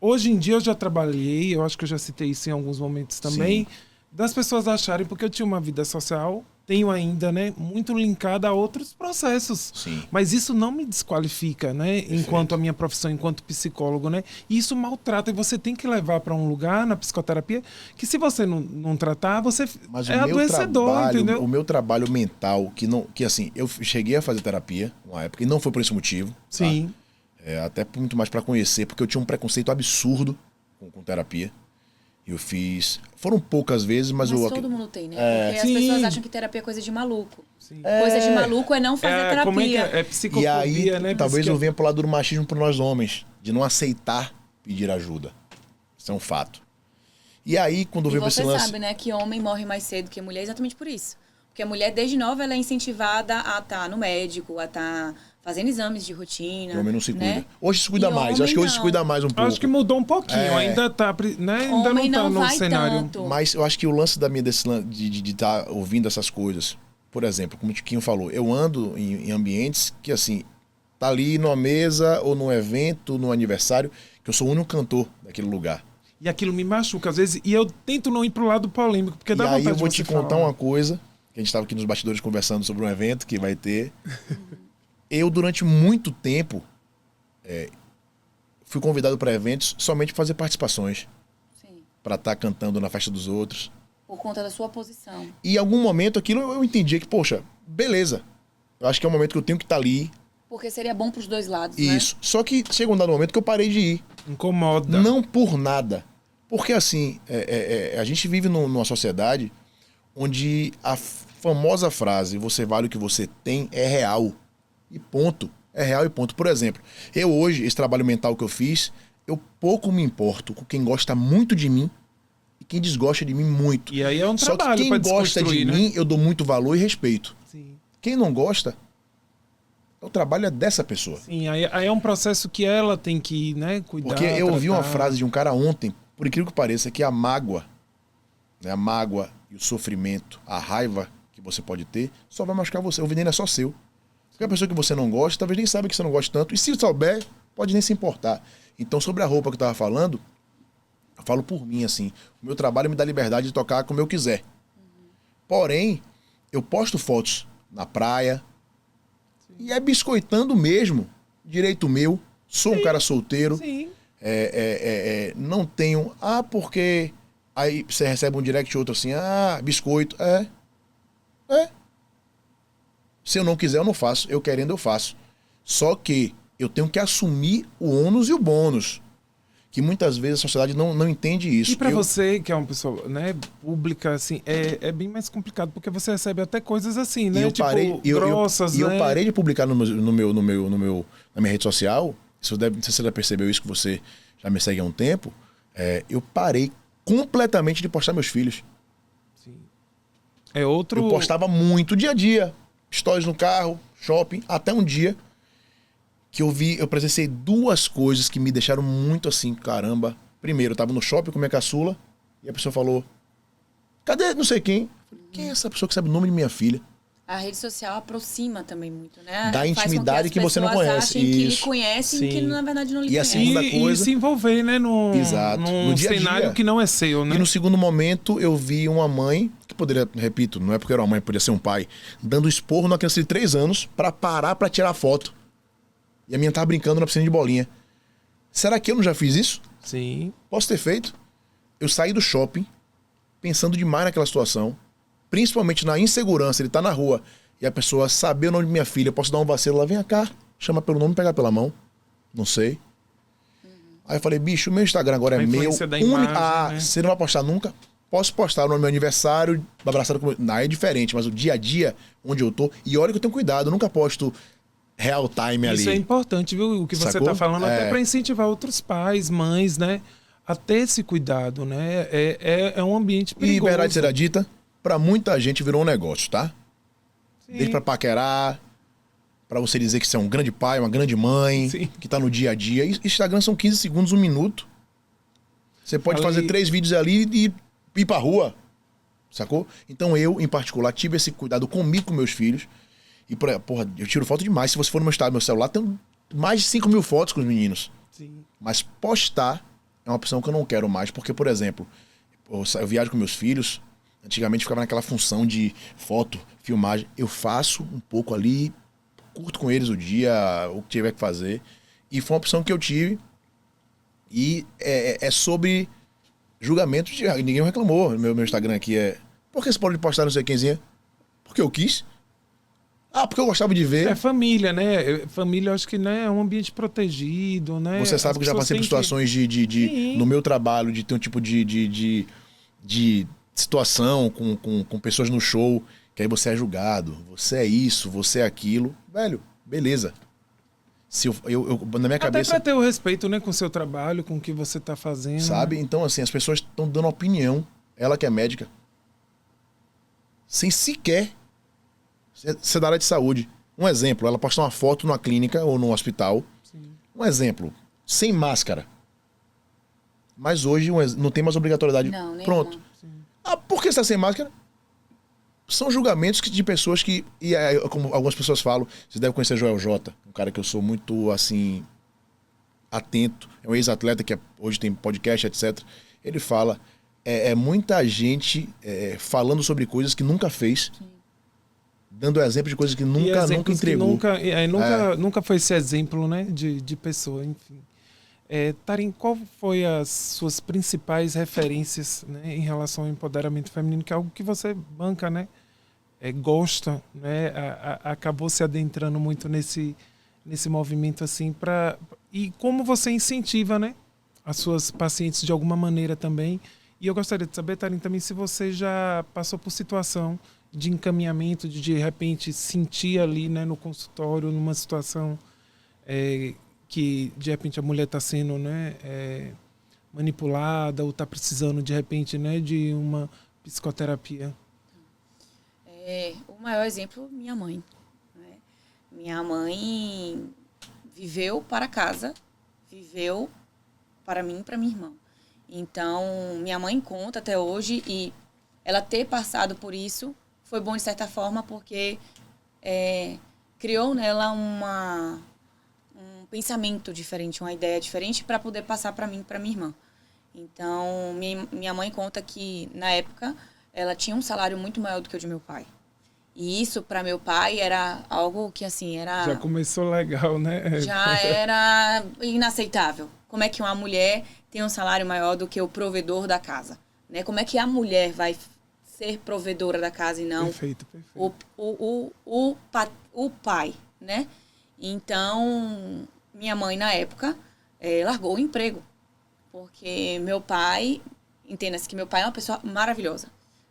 [SPEAKER 1] Hoje em dia eu já trabalhei, eu acho que eu já citei isso em alguns momentos também, das pessoas acharem, porque eu tinha uma vida social, tenho ainda, né, muito linkada a outros processos.
[SPEAKER 2] Sim.
[SPEAKER 1] Mas isso não me desqualifica, né, enquanto a minha profissão, enquanto psicólogo, né? E isso maltrata e você tem que levar para um lugar na psicoterapia que se você não tratar, você
[SPEAKER 2] Mas
[SPEAKER 1] é adoecedor, entendeu?
[SPEAKER 2] o meu trabalho mental, que assim, eu cheguei a fazer terapia uma época, e não foi por esse motivo.
[SPEAKER 1] Sim.
[SPEAKER 2] Tá? Até muito mais pra conhecer, porque eu tinha um preconceito absurdo com terapia. Eu fiz... Foram poucas vezes, mas eu...
[SPEAKER 3] todo mundo tem, né? Porque
[SPEAKER 1] Sim.
[SPEAKER 3] as pessoas acham que terapia é coisa de maluco.
[SPEAKER 1] Sim.
[SPEAKER 3] Coisa de maluco é não fazer terapia.
[SPEAKER 1] Como é que é? É
[SPEAKER 2] E
[SPEAKER 1] psicofobia,
[SPEAKER 2] aí,
[SPEAKER 1] né?
[SPEAKER 2] talvez eu venha pro lado do machismo para nós homens, de não aceitar pedir ajuda. Isso é um fato. E aí, quando eu
[SPEAKER 3] E
[SPEAKER 2] venho pra
[SPEAKER 3] você
[SPEAKER 2] esse lance...
[SPEAKER 3] sabe, né, que homem morre mais cedo que mulher exatamente por isso. Porque a mulher, desde nova, ela é incentivada a estar no médico, a estar fazendo exames de rotina.
[SPEAKER 2] O homem não se cuida.
[SPEAKER 3] né?
[SPEAKER 2] Hoje se cuida
[SPEAKER 3] E
[SPEAKER 2] mais. Eu acho que
[SPEAKER 3] homem
[SPEAKER 2] hoje se
[SPEAKER 3] não.
[SPEAKER 2] cuida mais um pouco.
[SPEAKER 1] Acho que mudou um pouquinho, ainda tá, né? Ainda
[SPEAKER 3] Homem
[SPEAKER 1] não tá
[SPEAKER 3] não
[SPEAKER 1] no
[SPEAKER 3] vai
[SPEAKER 1] cenário.
[SPEAKER 3] tanto.
[SPEAKER 2] Mas eu acho que o lance de estar ouvindo essas coisas, por exemplo, como o Tiquinho falou, eu ando em ambientes que, assim, tá ali numa mesa ou num evento, num aniversário, que eu sou o único cantor daquele lugar.
[SPEAKER 1] E aquilo me machuca às vezes. E eu tento não ir pro lado polêmico, porque dá
[SPEAKER 2] E
[SPEAKER 1] vontade
[SPEAKER 2] aí eu
[SPEAKER 1] de
[SPEAKER 2] vou
[SPEAKER 1] você
[SPEAKER 2] te contar
[SPEAKER 1] falar.
[SPEAKER 2] uma coisa, que a gente estava aqui nos bastidores conversando sobre um evento que vai ter. Eu, durante muito tempo, fui convidado para eventos somente para fazer participações,
[SPEAKER 3] Sim,
[SPEAKER 2] para estar cantando na festa dos outros.
[SPEAKER 3] por conta da sua posição.
[SPEAKER 2] E em algum momento aquilo eu entendi que, poxa, beleza. Eu acho que é um momento que eu tenho que estar ali.
[SPEAKER 3] Porque seria bom pros dois lados,
[SPEAKER 2] Isso. Só que chega um dado momento que eu parei de ir.
[SPEAKER 1] Incomoda.
[SPEAKER 2] Não por nada. Porque assim, a gente vive numa sociedade onde a famosa frase "você vale o que você tem" é real. E ponto. É real e ponto. Por exemplo, eu hoje, esse trabalho mental que eu fiz, eu pouco me importo com quem gosta muito de mim e quem desgosta de mim muito.
[SPEAKER 1] E aí é um
[SPEAKER 2] Só que
[SPEAKER 1] trabalho
[SPEAKER 2] quem
[SPEAKER 1] pra
[SPEAKER 2] gosta de
[SPEAKER 1] desconstruir, né?
[SPEAKER 2] mim, eu dou muito valor e respeito.
[SPEAKER 1] Sim.
[SPEAKER 2] Quem não gosta, o trabalho é dessa pessoa.
[SPEAKER 1] Sim, aí é um processo que ela tem que, né, cuidar.
[SPEAKER 2] Porque eu ouvi uma
[SPEAKER 1] tratar.
[SPEAKER 2] frase de um cara ontem, por incrível que pareça, que a mágoa, né, a mágoa e o sofrimento, a raiva que você pode ter, só vai machucar você. O veneno é só seu. Porque a pessoa que você não gosta, talvez nem saiba que você não gosta tanto. E se souber, pode nem se importar. Então, sobre a roupa que eu tava falando, eu falo por mim, assim. O meu trabalho me dá liberdade de tocar como eu quiser. Porém, eu posto fotos na praia. E é biscoitando mesmo. Direito meu. Sou um cara solteiro.
[SPEAKER 1] Sim.
[SPEAKER 2] Não tenho... porque... Aí você recebe um direct outro assim, biscoito. Se eu não quiser, eu não faço. Eu querendo, eu faço. Só que eu tenho que assumir o ônus e o bônus. Que muitas vezes a sociedade não entende isso.
[SPEAKER 1] E pra você, que é uma pessoa, né, pública, assim, é bem mais complicado, porque você recebe até coisas assim, né? Grossas,
[SPEAKER 2] e
[SPEAKER 1] né?
[SPEAKER 2] eu parei de publicar na minha rede social. Não sei se você já percebeu isso, que você já me segue há um tempo. Eu parei completamente de postar meus filhos.
[SPEAKER 1] Sim. É outro...
[SPEAKER 2] Eu postava muito, dia a dia. Stories no carro, shopping, até um dia que eu presenciei duas coisas que me deixaram muito assim, caramba. Primeiro, eu tava no shopping com minha caçula e a pessoa falou, cadê não sei quem? Eu falei, quem é essa pessoa que sabe o nome de minha filha?
[SPEAKER 3] A rede social aproxima também muito, né?
[SPEAKER 2] Da intimidade que você não
[SPEAKER 3] pessoas
[SPEAKER 2] conhece.
[SPEAKER 3] achem que lhe
[SPEAKER 2] Isso.
[SPEAKER 3] conhecem e que na verdade não lhe
[SPEAKER 2] E a
[SPEAKER 3] conhecem.
[SPEAKER 2] segunda
[SPEAKER 1] E
[SPEAKER 2] coisa...
[SPEAKER 1] se envolver, né?
[SPEAKER 2] Exato.
[SPEAKER 1] Num
[SPEAKER 2] No dia a
[SPEAKER 1] cenário
[SPEAKER 2] dia.
[SPEAKER 1] que não é seu, né?
[SPEAKER 2] E no segundo momento, eu vi uma mãe, que poderia, repito, não é porque era uma mãe, podia ser um pai, dando esporro numa criança de 3 anos pra parar pra tirar foto. E a minha tava brincando na piscina de bolinha. Será que eu não já fiz isso?
[SPEAKER 1] Sim.
[SPEAKER 2] Posso ter feito? Eu saí do shopping pensando demais naquela situação, principalmente na insegurança, ele tá na rua e a pessoa saber o nome de minha filha, eu posso dar um vacilo lá, vem cá, chama pelo nome, pegar pela mão. Não sei. Aí eu falei, bicho, o meu Instagram agora é
[SPEAKER 1] A
[SPEAKER 2] meu.
[SPEAKER 1] influência da imagem, né?
[SPEAKER 2] Você não vai postar nunca? Posso postar no meu aniversário, abraçado com... Não, é diferente, mas o dia a dia, onde eu tô... E olha que eu tenho cuidado, eu nunca posto real time ali.
[SPEAKER 1] Isso é importante, viu? O que você
[SPEAKER 2] Sacou?
[SPEAKER 1] tá falando, até para incentivar outros pais, mães, né? A ter esse cuidado, né? É um ambiente
[SPEAKER 2] E
[SPEAKER 1] perigoso.
[SPEAKER 2] verdade será dita, pra muita gente virou um negócio, tá?
[SPEAKER 1] Sim.
[SPEAKER 2] Desde pra paquerar, pra você dizer que você é um grande pai, uma grande mãe,
[SPEAKER 1] Sim.
[SPEAKER 2] que tá no dia a dia. Instagram são 15 segundos, 1 minuto. Você pode fazer 3 vídeos ali e ir pra rua, sacou? Então eu, em particular, tive esse cuidado comigo, com meus filhos. E, porra, eu tiro foto demais. Se você for no meu estado, meu celular, tem mais de 5.000 fotos com os meninos.
[SPEAKER 1] Sim.
[SPEAKER 2] Mas postar é uma opção que eu não quero mais, porque, por exemplo, eu viajo com meus filhos, antigamente ficava naquela função de foto, filmagem. Eu faço um pouco ali, curto com eles o dia, o que tiver que fazer. E foi uma opção que eu tive. E é sobre julgamento. Ninguém reclamou. Meu Instagram aqui é... Por que você pode postar não sei quemzinha? Porque eu quis. Ah, porque eu gostava de ver.
[SPEAKER 1] É família, né? Família, eu acho que, né, é um ambiente protegido, né?
[SPEAKER 2] Você sabe
[SPEAKER 1] As
[SPEAKER 2] que eu já
[SPEAKER 1] pessoas
[SPEAKER 2] passei por
[SPEAKER 1] têm
[SPEAKER 2] situações
[SPEAKER 1] Sim.
[SPEAKER 2] no meu trabalho, de ter um tipo de situação com pessoas no show, que aí você é julgado, você é isso, você é aquilo. Velho, beleza. Se eu na minha
[SPEAKER 1] Até
[SPEAKER 2] cabeça...
[SPEAKER 1] pra ter o respeito, né, com o seu trabalho, com o que você tá fazendo.
[SPEAKER 2] Sabe?
[SPEAKER 1] Né?
[SPEAKER 2] Então, assim, as pessoas estão dando opinião. Ela que é médica. Sem sequer ser da área de saúde. Um exemplo, ela postou uma foto numa clínica ou num hospital.
[SPEAKER 1] Sim.
[SPEAKER 2] Um exemplo, sem máscara. Mas hoje não tem mais obrigatoriedade.
[SPEAKER 3] Não, nenhuma.
[SPEAKER 2] Pronto. Ah, por que você está sem máscara? São julgamentos de pessoas que... E como algumas pessoas falam, você deve conhecer Joel J, um cara que eu sou muito, assim, atento. É um ex-atleta que hoje tem podcast, etc. Ele fala, muita gente falando sobre coisas que nunca fez. Sim. Dando exemplo de coisas que nunca entregou.
[SPEAKER 1] Nunca foi esse exemplo, né, de pessoa, enfim. Tarim, qual foi as suas principais referências, né, em relação ao empoderamento feminino, que é algo que você banca, né, gosta, né, acabou se adentrando muito nesse movimento assim, e como você incentiva, né, as suas pacientes de alguma maneira também. E eu gostaria de saber, Tarim, também se você já passou por situação de encaminhamento, de repente sentir ali, né, no consultório, numa situação que de repente a mulher está sendo, né, manipulada ou está precisando de repente, né, de uma psicoterapia.
[SPEAKER 3] O maior exemplo, minha mãe. Né? Minha mãe viveu para casa, viveu para mim e para minha irmã. Então, minha mãe conta até hoje, e ela ter passado por isso foi bom de certa forma, porque criou nela um pensamento diferente, uma ideia diferente para poder passar para mim e para minha irmã. Então, minha mãe conta que, na época, ela tinha um salário muito maior do que o de meu pai. E isso, para meu pai, era algo que, assim, era...
[SPEAKER 1] Já começou legal, né?
[SPEAKER 3] Já era inaceitável. Como é que uma mulher tem um salário maior do que o provedor da casa? Né? Como é que a mulher vai ser provedora da casa e não
[SPEAKER 1] perfeito.
[SPEAKER 3] O pai, né? Então, minha mãe, na época, largou o emprego. Porque meu pai, entenda-se que meu pai é uma pessoa maravilhosa.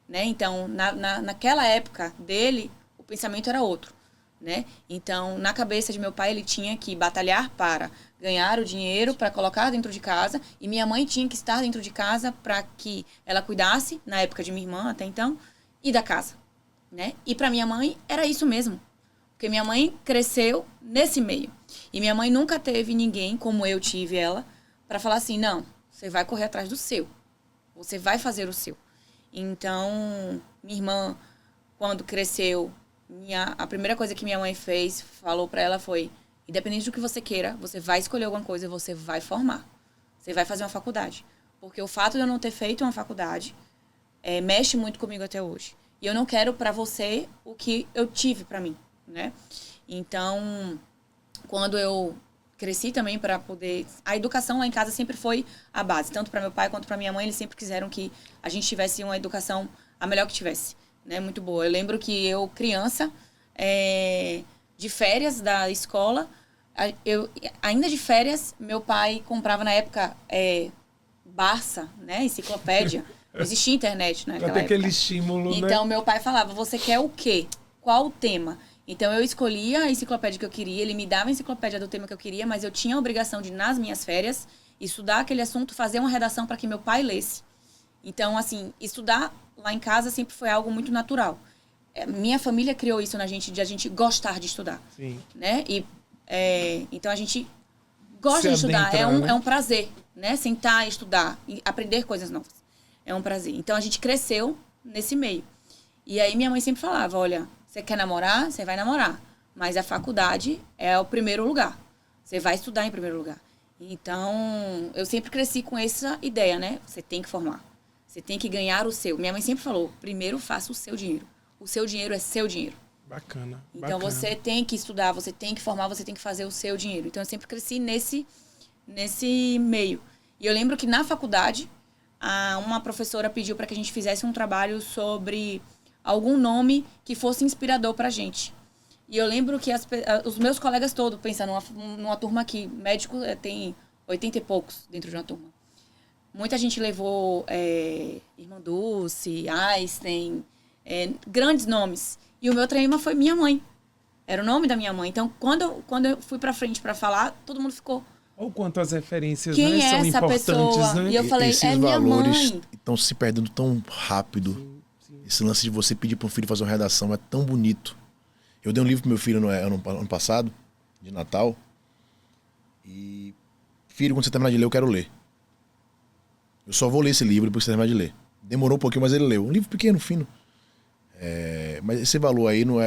[SPEAKER 3] Né? Então, naquela época dele, o pensamento era outro. né? Então, na cabeça de meu pai, ele tinha que batalhar para ganhar o dinheiro para colocar dentro de casa, e minha mãe tinha que estar dentro de casa para que ela cuidasse, na época de minha irmã até então, e da casa, né? E para minha mãe era isso mesmo, porque minha mãe cresceu nesse meio. E minha mãe nunca teve ninguém, como eu tive ela, para falar assim, não, você vai correr atrás do seu, você vai fazer o seu. Então, minha irmã, quando cresceu, a primeira coisa que minha mãe fez, falou para ela foi, independente do que você queira, você vai escolher alguma coisa e você vai formar. Você vai fazer uma faculdade. Porque o fato de eu não ter feito uma faculdade mexe muito comigo até hoje. E eu não quero para você o que eu tive para mim, né? Então, quando eu cresci também para poder... A educação lá em casa sempre foi a base. Tanto para meu pai quanto para minha mãe, eles sempre quiseram que a gente tivesse uma educação a melhor que tivesse, né? Muito boa. Eu lembro que eu, criança, de férias da escola, ainda de férias, meu pai comprava na época Barça, né? Enciclopédia. Não existia internet naquela época.
[SPEAKER 1] Aquele estímulo,
[SPEAKER 3] então,
[SPEAKER 1] né?
[SPEAKER 3] meu pai falava, você quer o quê? Qual o tema? Então, eu escolhia a enciclopédia que eu queria, ele me dava a enciclopédia do tema que eu queria, mas eu tinha a obrigação de, nas minhas férias, estudar aquele assunto, fazer uma redação para que meu pai lesse. Então, assim, estudar lá em casa sempre foi algo muito natural. Minha família criou isso na gente, de a gente gostar de estudar.
[SPEAKER 1] Sim.
[SPEAKER 3] Né? Então, a gente gosta
[SPEAKER 1] Se
[SPEAKER 3] de estudar,
[SPEAKER 1] adentrar, né?
[SPEAKER 3] é um prazer, né? Sentar e estudar, e aprender coisas novas. É um prazer. Então, a gente cresceu nesse meio. E aí, minha mãe sempre falava, olha, você quer namorar? Você vai namorar. Mas a faculdade é o primeiro lugar. Você vai estudar em primeiro lugar. Então, eu sempre cresci com essa ideia, né? Você tem que formar. Você tem que ganhar o seu. Minha mãe sempre falou, primeiro faça o seu dinheiro. O seu dinheiro é seu dinheiro.
[SPEAKER 1] Bacana.
[SPEAKER 3] Então, você tem que estudar, você tem que formar, você tem que fazer o seu dinheiro. Então, eu sempre cresci nesse meio. E eu lembro que na faculdade, uma professora pediu para que a gente fizesse um trabalho sobre algum nome que fosse inspirador pra gente. E eu lembro que os meus colegas todos, pensando numa turma aqui, médico tem 80 e poucos dentro de uma turma. Muita gente levou Irmã Dulce, Einstein, grandes nomes. E o meu tema foi minha mãe. Era o nome da minha mãe. Então, quando eu fui pra frente pra falar, todo mundo ficou...
[SPEAKER 1] Ou quanto as referências,
[SPEAKER 3] Quem
[SPEAKER 1] né,
[SPEAKER 3] é
[SPEAKER 1] são
[SPEAKER 3] essa
[SPEAKER 1] importantes,
[SPEAKER 3] pessoa?
[SPEAKER 1] né?
[SPEAKER 3] E eu falei,
[SPEAKER 2] Esses
[SPEAKER 3] minha
[SPEAKER 2] valores
[SPEAKER 3] mãe.
[SPEAKER 2] estão se perdendo tão rápido.
[SPEAKER 1] Sim.
[SPEAKER 2] Esse lance de você pedir para um filho fazer uma redação é tão bonito. Eu dei um livro pro meu filho no ano passado, de Natal. E, filho, quando você terminar de ler, eu quero ler. Eu só vou ler esse livro depois que você terminar de ler. Demorou um pouquinho, mas ele leu. Um livro pequeno, fino. Mas esse valor aí não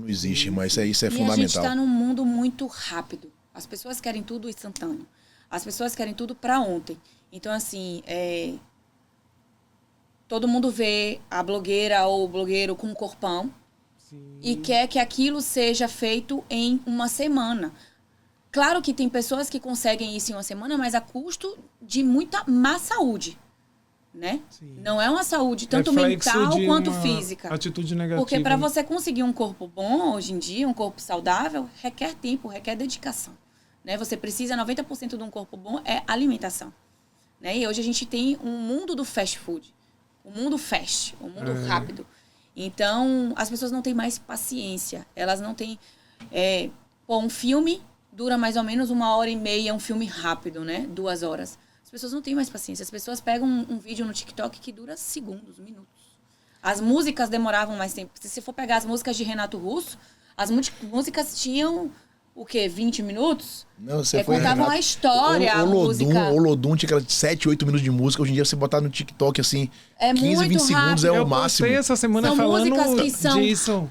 [SPEAKER 2] existe, mas isso é fundamental.
[SPEAKER 3] E a gente está num mundo muito rápido. As pessoas querem tudo instantâneo. As pessoas querem tudo para ontem. Então, assim, todo mundo vê a blogueira ou o blogueiro com um corpão.
[SPEAKER 1] Sim.
[SPEAKER 3] E quer que aquilo seja feito em uma semana. Claro que tem pessoas que conseguem isso em uma semana, mas a custo de muita má saúde, né?
[SPEAKER 1] Sim.
[SPEAKER 3] Não é uma saúde tanto
[SPEAKER 1] Reflexo
[SPEAKER 3] mental
[SPEAKER 1] de
[SPEAKER 3] quanto
[SPEAKER 1] uma
[SPEAKER 3] física.
[SPEAKER 1] Atitude negativa.
[SPEAKER 3] Porque para você conseguir um corpo bom, hoje em dia, um corpo saudável, requer tempo, requer dedicação. Né? Você precisa, 90% de um corpo bom é alimentação. Né? E hoje a gente tem um mundo do fast food. O mundo fast, o mundo rápido. Então, as pessoas não têm mais paciência. Elas não têm... um filme dura mais ou menos 1h30, é um filme rápido, né? 2 horas. As pessoas não têm mais paciência. As pessoas pegam um vídeo no TikTok que dura segundos, minutos. As músicas demoravam mais tempo. Se você for pegar as músicas de Renato Russo, as músicas tinham... O quê? 20 minutos?
[SPEAKER 2] Não, você foi
[SPEAKER 3] contavam a história, a música.
[SPEAKER 2] O Olodum tinha aquelas 7, 8 minutos de música. Hoje em dia, você botar no TikTok, assim, 15,
[SPEAKER 3] muito
[SPEAKER 2] 20 segundos
[SPEAKER 3] rápido.
[SPEAKER 2] é o máximo.
[SPEAKER 1] Eu essa semana
[SPEAKER 3] São
[SPEAKER 1] falando
[SPEAKER 3] músicas que são
[SPEAKER 1] disso.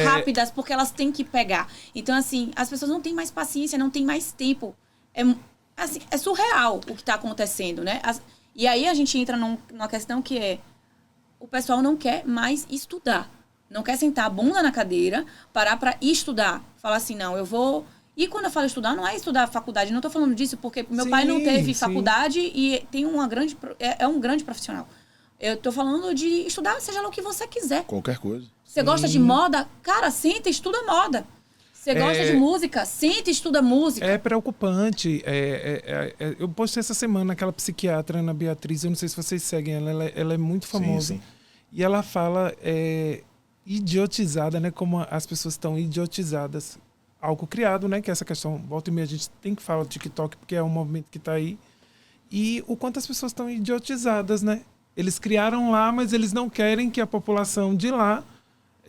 [SPEAKER 3] rápidas, porque elas têm que pegar. Então, assim, as pessoas não têm mais paciência, não têm mais tempo. É surreal o que está acontecendo, né? E aí a gente entra numa questão que o pessoal não quer mais estudar. Não quer sentar a bunda na cadeira, parar para estudar. Falar assim, não, eu vou... E quando eu falo estudar, não é estudar faculdade. Não estou falando disso porque meu pai não teve faculdade e tem um grande profissional. Eu estou falando de estudar, seja lá o que você quiser.
[SPEAKER 2] Qualquer coisa.
[SPEAKER 3] Você gosta de moda? Cara, senta e estuda moda. Você gosta de música? Senta e estuda música.
[SPEAKER 1] É preocupante. Eu postei essa semana aquela psiquiatra, Ana Beatriz, eu não sei se vocês seguem ela é muito famosa.
[SPEAKER 2] Sim.
[SPEAKER 1] E ela fala idiotizada, né? Como as pessoas estão idiotizadas. Algo criado, né? Que é essa questão, volta e meia, a gente tem que falar do TikTok, porque é um movimento que está aí. E o quanto as pessoas estão idiotizadas, né? Eles criaram lá, mas eles não querem que a população de lá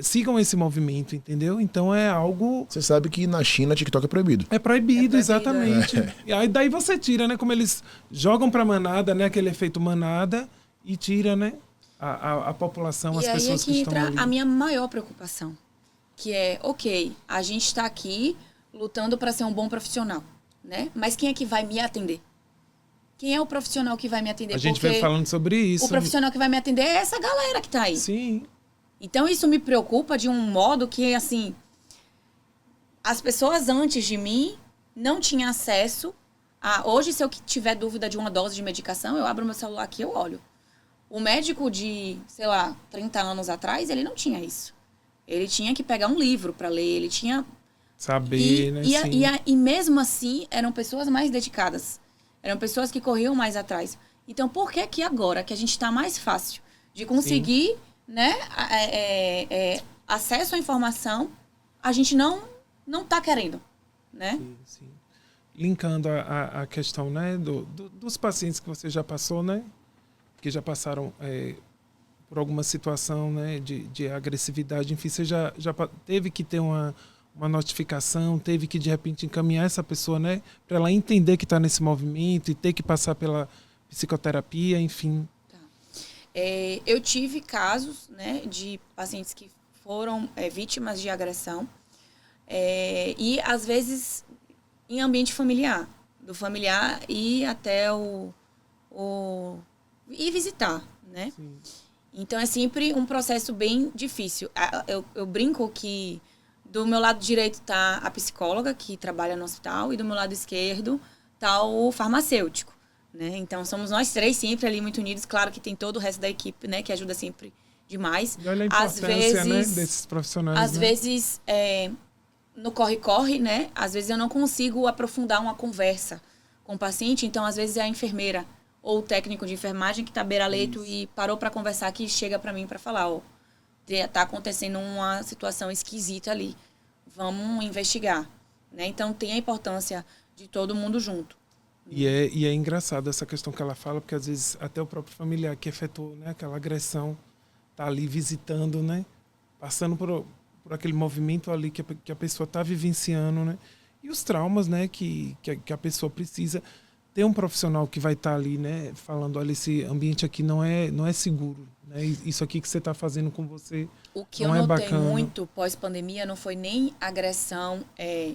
[SPEAKER 1] sigam esse movimento, entendeu? Então é algo...
[SPEAKER 2] Você sabe que na China TikTok é proibido.
[SPEAKER 1] É proibido, exatamente. E aí daí você tira, né? Como eles jogam pra manada, né? Aquele efeito manada e tira, né? A população, as pessoas que estão ali.
[SPEAKER 3] E aí é que entra a minha maior preocupação. Que é, ok, a gente está aqui lutando para ser um bom profissional, né? Mas quem é que vai me atender? Quem é o profissional que vai me atender?
[SPEAKER 1] A gente vem falando sobre isso.
[SPEAKER 3] O profissional que vai me atender é essa galera que tá aí.
[SPEAKER 1] Sim.
[SPEAKER 3] Então, isso me preocupa de um modo que, assim, as pessoas antes de mim não tinham acesso a... Hoje, se eu tiver dúvida de uma dose de medicação, eu abro meu celular aqui e eu olho. O médico de, sei lá, 30 anos atrás, ele não tinha isso. Ele tinha que pegar um livro para ler, ele tinha...
[SPEAKER 1] Saber, né?
[SPEAKER 3] E mesmo assim, eram pessoas mais dedicadas. Eram pessoas que corriam mais atrás. Então, por que que agora, que a gente está mais fácil de conseguir, né, acesso à informação, a gente não está querendo, né?
[SPEAKER 1] Sim. Linkando a questão, né, dos pacientes que você já passou, né? Que já passaram... por alguma situação, né, de agressividade, enfim, você já teve que ter uma notificação, teve que de repente encaminhar essa pessoa, né, para ela entender que está nesse movimento e ter que passar pela psicoterapia, enfim.
[SPEAKER 3] Tá. Eu tive casos, né, de pacientes que foram vítimas de agressão e às vezes em ambiente familiar, do familiar ir até ir visitar, né? Sim. Então, é sempre um processo bem difícil. Eu brinco que do meu lado direito está a psicóloga, que trabalha no hospital, e do meu lado esquerdo está o farmacêutico, né? Então, somos nós três sempre ali muito unidos. Claro que tem todo o resto da equipe, né, que ajuda sempre demais.
[SPEAKER 1] E olha a importância, né, desses profissionais.
[SPEAKER 3] Às vezes, no corre-corre, né? Às vezes eu não consigo aprofundar uma conversa com o paciente, então, às vezes, é a enfermeira ou o técnico de enfermagem que está beira-leito e parou para conversar, que chega para mim para falar, tá acontecendo uma situação esquisita ali, vamos investigar, né? Então tem a importância de todo mundo junto.
[SPEAKER 1] E é engraçado essa questão que ela fala, porque às vezes até o próprio familiar que efetuou, né, aquela agressão tá ali visitando, né, passando por aquele movimento ali que a pessoa está vivenciando, né, e os traumas, né, que a pessoa precisa ter um profissional que vai estar ali, né, falando, olha, esse ambiente aqui não é seguro, né? Isso aqui que você está fazendo com você
[SPEAKER 3] o que
[SPEAKER 1] não
[SPEAKER 3] eu
[SPEAKER 1] é
[SPEAKER 3] notei
[SPEAKER 1] bacana.
[SPEAKER 3] muito pós-pandemia não foi nem agressão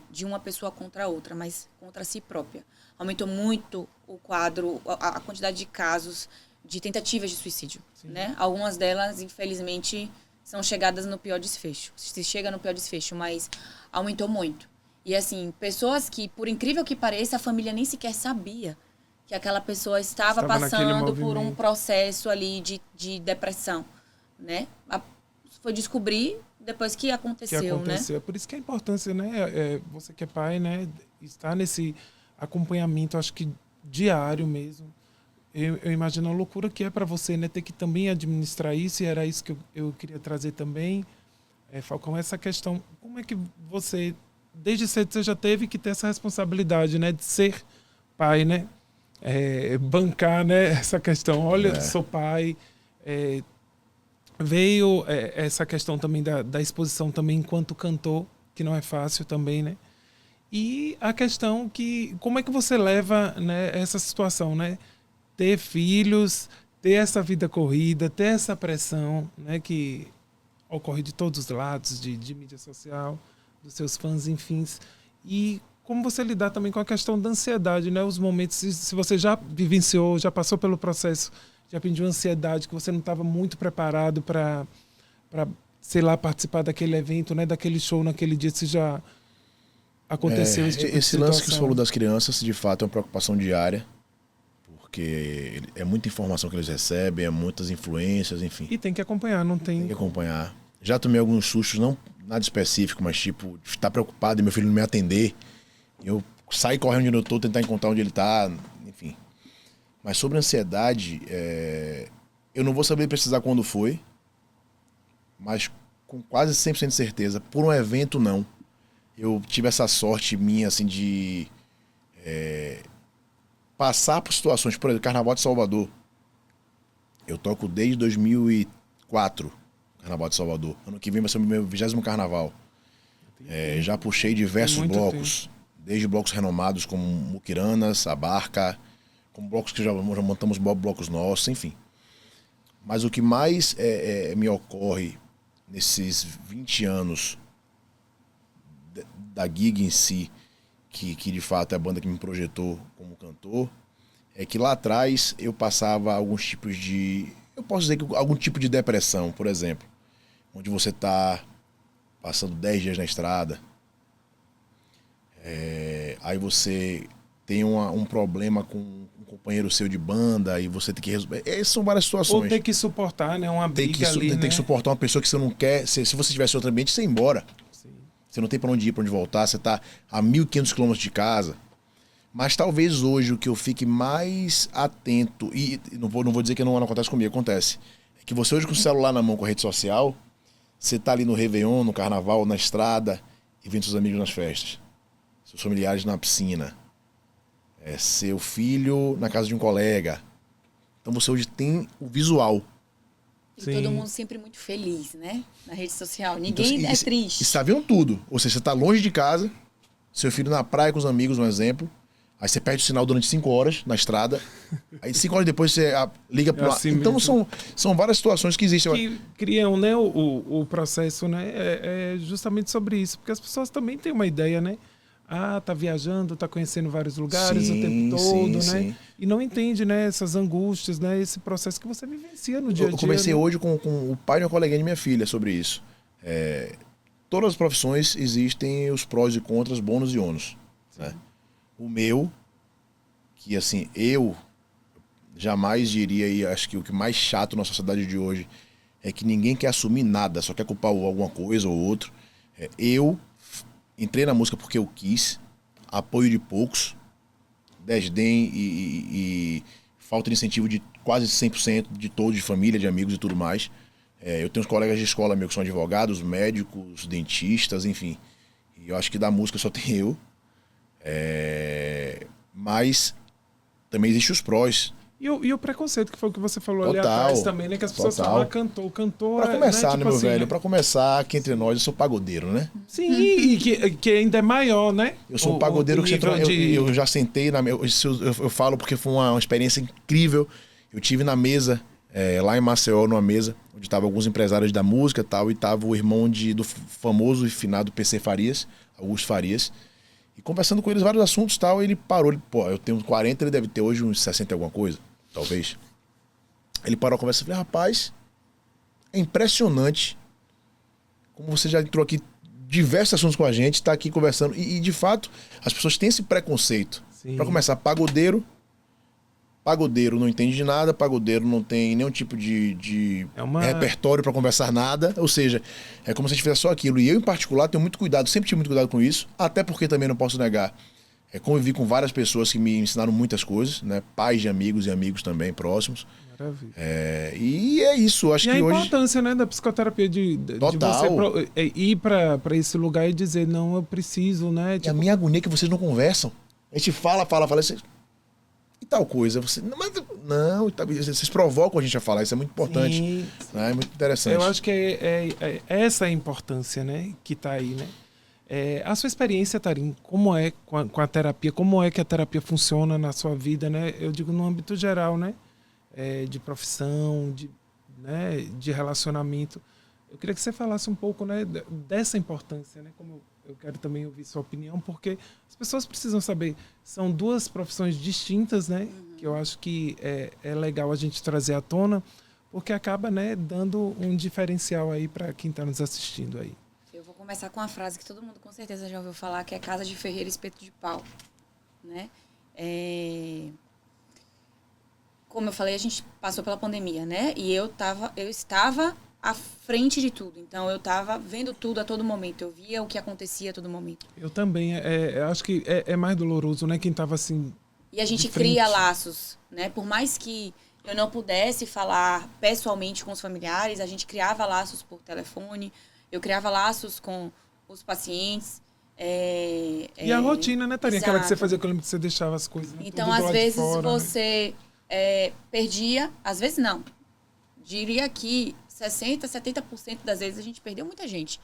[SPEAKER 3] de uma pessoa contra a outra, mas contra si própria. Aumentou muito o quadro, a quantidade de casos de tentativas de suicídio, né? Algumas delas, infelizmente, são chegadas no pior desfecho. Se chega no pior desfecho, mas aumentou muito. E assim, pessoas que, por incrível que pareça, a família nem sequer sabia que aquela pessoa estava passando por um processo ali de depressão, né? Foi descobrir depois que aconteceu, né?
[SPEAKER 1] É por isso que a importância, né? Você que é pai, né? Estar nesse acompanhamento, acho que diário mesmo. Eu imagino a loucura que é para você, né? Ter que também administrar isso, e era isso que eu queria trazer também. Falcão, essa questão, como é que você... Desde cedo você já teve que ter essa responsabilidade, né, de ser pai, né, bancar, né, essa questão. Olha, sou pai. Veio essa questão também da exposição também enquanto cantor, que não é fácil também, né. E a questão que, como é que você leva, né, essa situação, né, ter filhos, ter essa vida corrida, ter essa pressão, né, que ocorre de todos os lados, de mídia social, dos seus fãs, enfim. E como você lidar também com a questão da ansiedade, né? Os momentos, se você já vivenciou, já passou pelo processo de de uma ansiedade, que você não estava muito preparado para, sei lá, participar daquele evento, né? Daquele show naquele dia, se já aconteceu esse tipo de situação.
[SPEAKER 2] Esse lance que você falou das crianças, de fato, é uma preocupação diária, porque é muita informação que eles recebem, é muitas influências, enfim.
[SPEAKER 1] E tem que acompanhar, não tem...
[SPEAKER 2] Tem que acompanhar. Já tomei alguns sustos, não nada específico, mas tipo, estar preocupado e meu filho não me atender. Eu saio correndo onde eu tô, tentar encontrar onde ele tá, enfim. Mas sobre ansiedade, eu não vou saber precisar quando foi, mas com quase 100% de certeza. Por um evento, não. Eu tive essa sorte minha, assim, de passar por situações, por exemplo, Carnaval de Salvador. Eu toco desde 2004, Carnaval de Salvador. Ano que vem vai ser o meu 20º Carnaval. Já puxei diversos blocos, desde blocos renomados como Muquiranas, A Barca, como blocos que já montamos blocos nossos, enfim. Mas o que mais me ocorre nesses 20 anos da gig em si, que de fato é a banda que me projetou como cantor, é que lá atrás eu passava alguns tipos de... Eu posso dizer que algum tipo de depressão, por exemplo. Onde você está passando 10 dias na estrada. Aí você tem um problema com um companheiro seu de banda e você tem que resolver. Essas são várias situações.
[SPEAKER 1] Ou ter que suportar, né? Uma briga ali,
[SPEAKER 2] tem que suportar uma pessoa que você não quer. Se você tivesse outro ambiente, você ia embora. Sim. Você não tem para onde ir, para onde voltar. Você está a 1.500 quilômetros de casa. Mas talvez hoje o que eu fique mais atento, e não vou dizer que não acontece comigo, acontece, é que você hoje com o celular na mão, com a rede social, você tá ali no Réveillon, no Carnaval, na estrada, e vendo seus amigos nas festas. Seus familiares na piscina. Seu filho na casa de um colega. Então você hoje tem o visual.
[SPEAKER 3] E todo mundo sempre muito feliz, né? Na rede social. Ninguém é triste.
[SPEAKER 2] E sabiam tudo. Ou seja, você tá longe de casa, seu filho na praia com os amigos, um exemplo. Aí você perde o sinal durante 5 horas na estrada. Aí 5 horas depois você liga pro...
[SPEAKER 1] assim
[SPEAKER 2] então são várias situações que existem.
[SPEAKER 1] Que criam, né, o processo, né? É justamente sobre isso. Porque as pessoas também têm uma ideia, né? Tá viajando, tá conhecendo vários lugares o tempo todo, né? Sim. E não entende, né, essas angústias, né? Esse processo que você vivencia no dia a dia.
[SPEAKER 2] Eu comecei
[SPEAKER 1] né?
[SPEAKER 2] hoje com o pai de uma coleguinha de minha filha sobre isso. Todas as profissões existem os prós e contras, bônus e ônus, né? O meu, que assim, eu jamais diria, e acho que o que mais chato na sociedade de hoje é que ninguém quer assumir nada, só quer culpar alguma coisa ou outro. Eu entrei na música porque eu quis, apoio de poucos, desdém e falta de incentivo de quase 100% de todos, de família, de amigos e tudo mais. Eu tenho uns colegas de escola meus que são advogados, médicos, dentistas, enfim. E eu acho que da música só tem eu. Mas também existem os prós.
[SPEAKER 1] E o preconceito, que foi o que você falou
[SPEAKER 2] total,
[SPEAKER 1] ali atrás também, né? Que as pessoas falam, cantor...
[SPEAKER 2] Pra começar,
[SPEAKER 1] né,
[SPEAKER 2] meu velho? Pra começar, aqui entre nós, eu sou pagodeiro, né?
[SPEAKER 1] Sim, e que ainda é maior, né?
[SPEAKER 2] Eu sou um pagodeiro que eu já sentei, eu falo porque foi uma experiência incrível. Eu tive na mesa, lá em Maceió, numa mesa, onde estavam alguns empresários da música e tava o irmão do famoso e finado PC Farias, Augusto Farias. E conversando com eles vários assuntos e tal, ele parou. Eu tenho 40, ele deve ter hoje uns 60 e alguma coisa, talvez. Ele parou a conversa e falei, rapaz, é impressionante como você já entrou aqui diversos assuntos com a gente, está aqui conversando. E de fato, as pessoas têm esse preconceito. Para começar, pagodeiro não entende de nada, pagodeiro não tem nenhum tipo de repertório para conversar nada, ou seja, é como se a gente fizesse só aquilo. E eu, em particular, tenho muito cuidado, sempre tive muito cuidado com isso, até porque também não posso negar, convivi com várias pessoas que me ensinaram muitas coisas, né? Pais de amigos e amigos também próximos. Maravilha. E é isso, acho que hoje...
[SPEAKER 1] E a importância, né, da psicoterapia de você ir para esse lugar e dizer, não, eu preciso, né?
[SPEAKER 2] E a minha agonia é que vocês não conversam. A gente fala, e tal coisa. Não, vocês provocam a gente a falar, isso é muito importante. Sim. Né? É muito interessante.
[SPEAKER 1] Eu acho que essa é a importância, né, que está aí, né? A sua experiência, Tarim, como é com a terapia, como é que a terapia funciona na sua vida, né? Eu digo no âmbito geral, né? De profissão, de relacionamento. Eu queria que você falasse um pouco, né, dessa importância, né? Como eu quero também ouvir sua opinião, porque as pessoas precisam saber. São duas profissões distintas, né? Que eu acho que é legal a gente trazer à tona, porque acaba, né, dando um diferencial aí para quem está nos assistindo aí.
[SPEAKER 3] Eu vou começar com uma frase que todo mundo com certeza já ouviu falar, que é casa de ferreiro, espeto de pau, né? Como eu falei, a gente passou pela pandemia, né? E eu estava à frente de tudo. Então, eu estava vendo tudo a todo momento. Eu via o que acontecia a todo momento.
[SPEAKER 1] Eu também. Acho que é mais doloroso, né? Quem estava assim...
[SPEAKER 3] E a gente cria laços, né? Por mais que eu não pudesse falar pessoalmente com os familiares, a gente criava laços por telefone. Eu criava laços com os pacientes.
[SPEAKER 1] E a rotina, né, Tarinha? Aquela que você fazia, que eu lembro que você deixava as coisas.
[SPEAKER 3] Então, às vezes, você perdia, às vezes não. Diria que 60%, 70% das vezes a gente perdeu muita gente.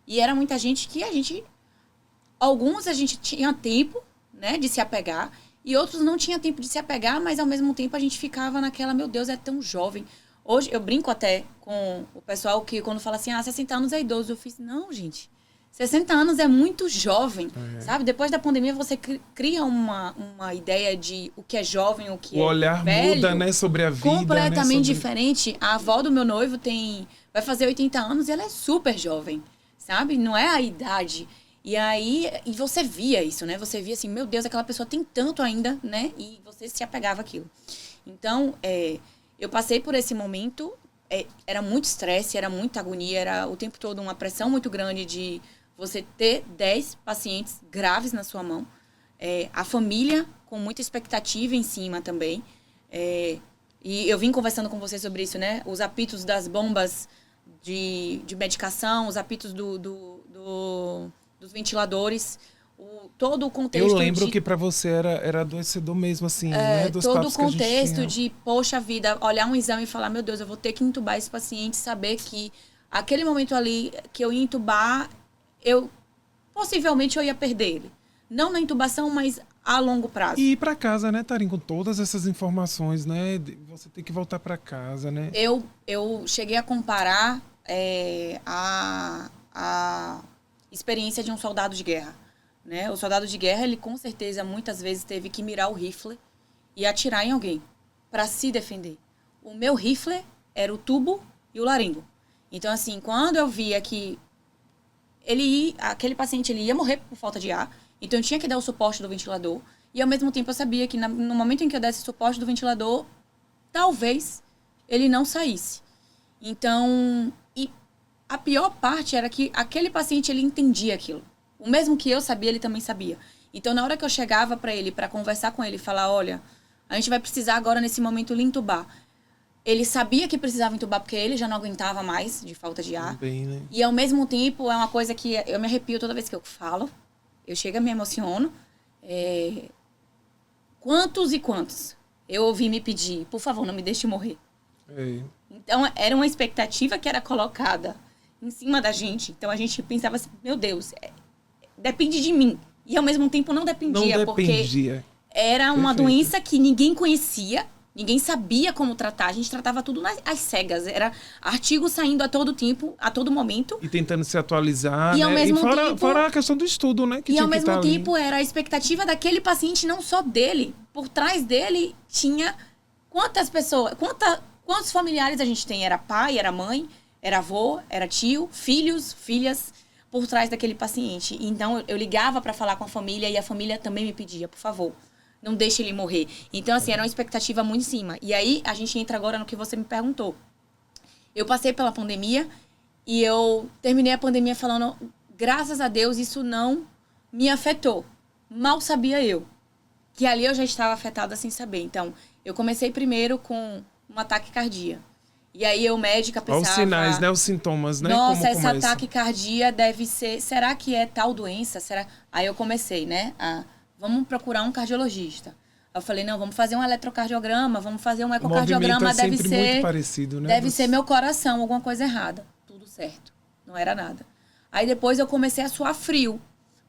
[SPEAKER 3] E era muita gente que alguns a gente tinha tempo, né, de se apegar, e outros não tinha tempo de se apegar, mas ao mesmo tempo a gente ficava naquela, meu Deus, é tão jovem. Hoje, eu brinco até com o pessoal que quando fala assim, 60 anos é idoso, eu fiz, não, gente, 60 anos é muito jovem, sabe? Depois da pandemia, você cria uma ideia de o que é jovem, o que é velho. O
[SPEAKER 1] olhar muda, né, sobre a vida.
[SPEAKER 3] Completamente diferente. A avó do meu noivo vai fazer 80 anos e ela é super jovem, sabe? Não é a idade. E aí, você via isso, né? Você via assim, meu Deus, aquela pessoa tem tanto ainda, né? E você se apegava àquilo. Então, eu passei por esse momento, era muito estresse, era muita agonia, era o tempo todo uma pressão muito grande de você ter 10 pacientes graves na sua mão. A família com muita expectativa em cima também. E eu vim conversando com você sobre isso, né? Os apitos das bombas de medicação, os apitos dos ventiladores, todo o contexto.
[SPEAKER 1] Eu lembro que para você era adoecedor mesmo, assim, né? Dos
[SPEAKER 3] todo o contexto de, poxa vida, olhar um exame e falar, meu Deus, eu vou ter que entubar esse paciente, saber que aquele momento ali que eu ia entubar, possivelmente eu ia perder ele. Não na intubação, mas a longo prazo.
[SPEAKER 1] E ir para casa, né, Tarim? Com todas essas informações, né? Você tem que voltar para casa, né?
[SPEAKER 3] Eu cheguei a comparar a experiência de um soldado de guerra, né? O soldado de guerra, ele com certeza, muitas vezes, teve que mirar o rifle e atirar em alguém para se defender. O meu rifle era o tubo e o laringo. Então, assim, quando eu via que aquele paciente ele ia morrer por falta de ar, então eu tinha que dar o suporte do ventilador, e ao mesmo tempo eu sabia que no momento em que eu desse o suporte do ventilador, talvez ele não saísse. Então, e a pior parte era que aquele paciente ele entendia aquilo. O mesmo que eu sabia, ele também sabia. Então, na hora que eu chegava para ele, para conversar com ele, falar, olha, a gente vai precisar agora nesse momento lhe entubar. Ele sabia que precisava entubar porque ele já não aguentava mais de falta de ar.
[SPEAKER 1] Bem, né?
[SPEAKER 3] E ao mesmo tempo é uma coisa que eu me arrepio toda vez que eu falo. Eu chego e me emociono. Quantos e quantos eu ouvi me pedir, por favor, não me deixe morrer. Então era uma expectativa que era colocada em cima da gente. Então a gente pensava assim, meu Deus, depende de mim. E ao mesmo tempo não dependia. Porque era uma doença que ninguém conhecia. Ninguém sabia como tratar. A gente tratava tudo às cegas. Era artigo saindo a todo tempo, a todo momento.
[SPEAKER 1] E tentando se atualizar,
[SPEAKER 3] e ao mesmo tempo,
[SPEAKER 1] fora a questão do estudo, né?
[SPEAKER 3] E ao mesmo tempo era a expectativa daquele paciente, não só dele. Por trás dele tinha quantas pessoas, quantos familiares a gente tem? Era pai, era mãe, era avô, era tio, filhos, filhas, por trás daquele paciente. Então eu ligava para falar com a família e a família também me pedia, por favor, não deixe ele morrer. Então, assim, era uma expectativa muito em cima. E aí, a gente entra agora no que você me perguntou. Eu passei pela pandemia e eu terminei a pandemia falando, graças a Deus, isso não me afetou. Mal sabia eu que ali eu já estava afetada sem saber. Então, eu comecei primeiro com um ataque cardíaco. E aí, eu, médica, pensava...
[SPEAKER 1] Os sinais, né? Os sintomas, né?
[SPEAKER 3] Nossa, esse ataque cardíaco deve ser... Será que é tal doença? Aí eu comecei, né? Vamos procurar um cardiologista. Eu falei, não, vamos fazer um eletrocardiograma, vamos fazer um ecocardiograma,
[SPEAKER 1] deve ser muito parecido, né?
[SPEAKER 3] Deve ser meu coração, alguma coisa errada. Tudo certo. Não era nada. Aí depois eu comecei a suar frio.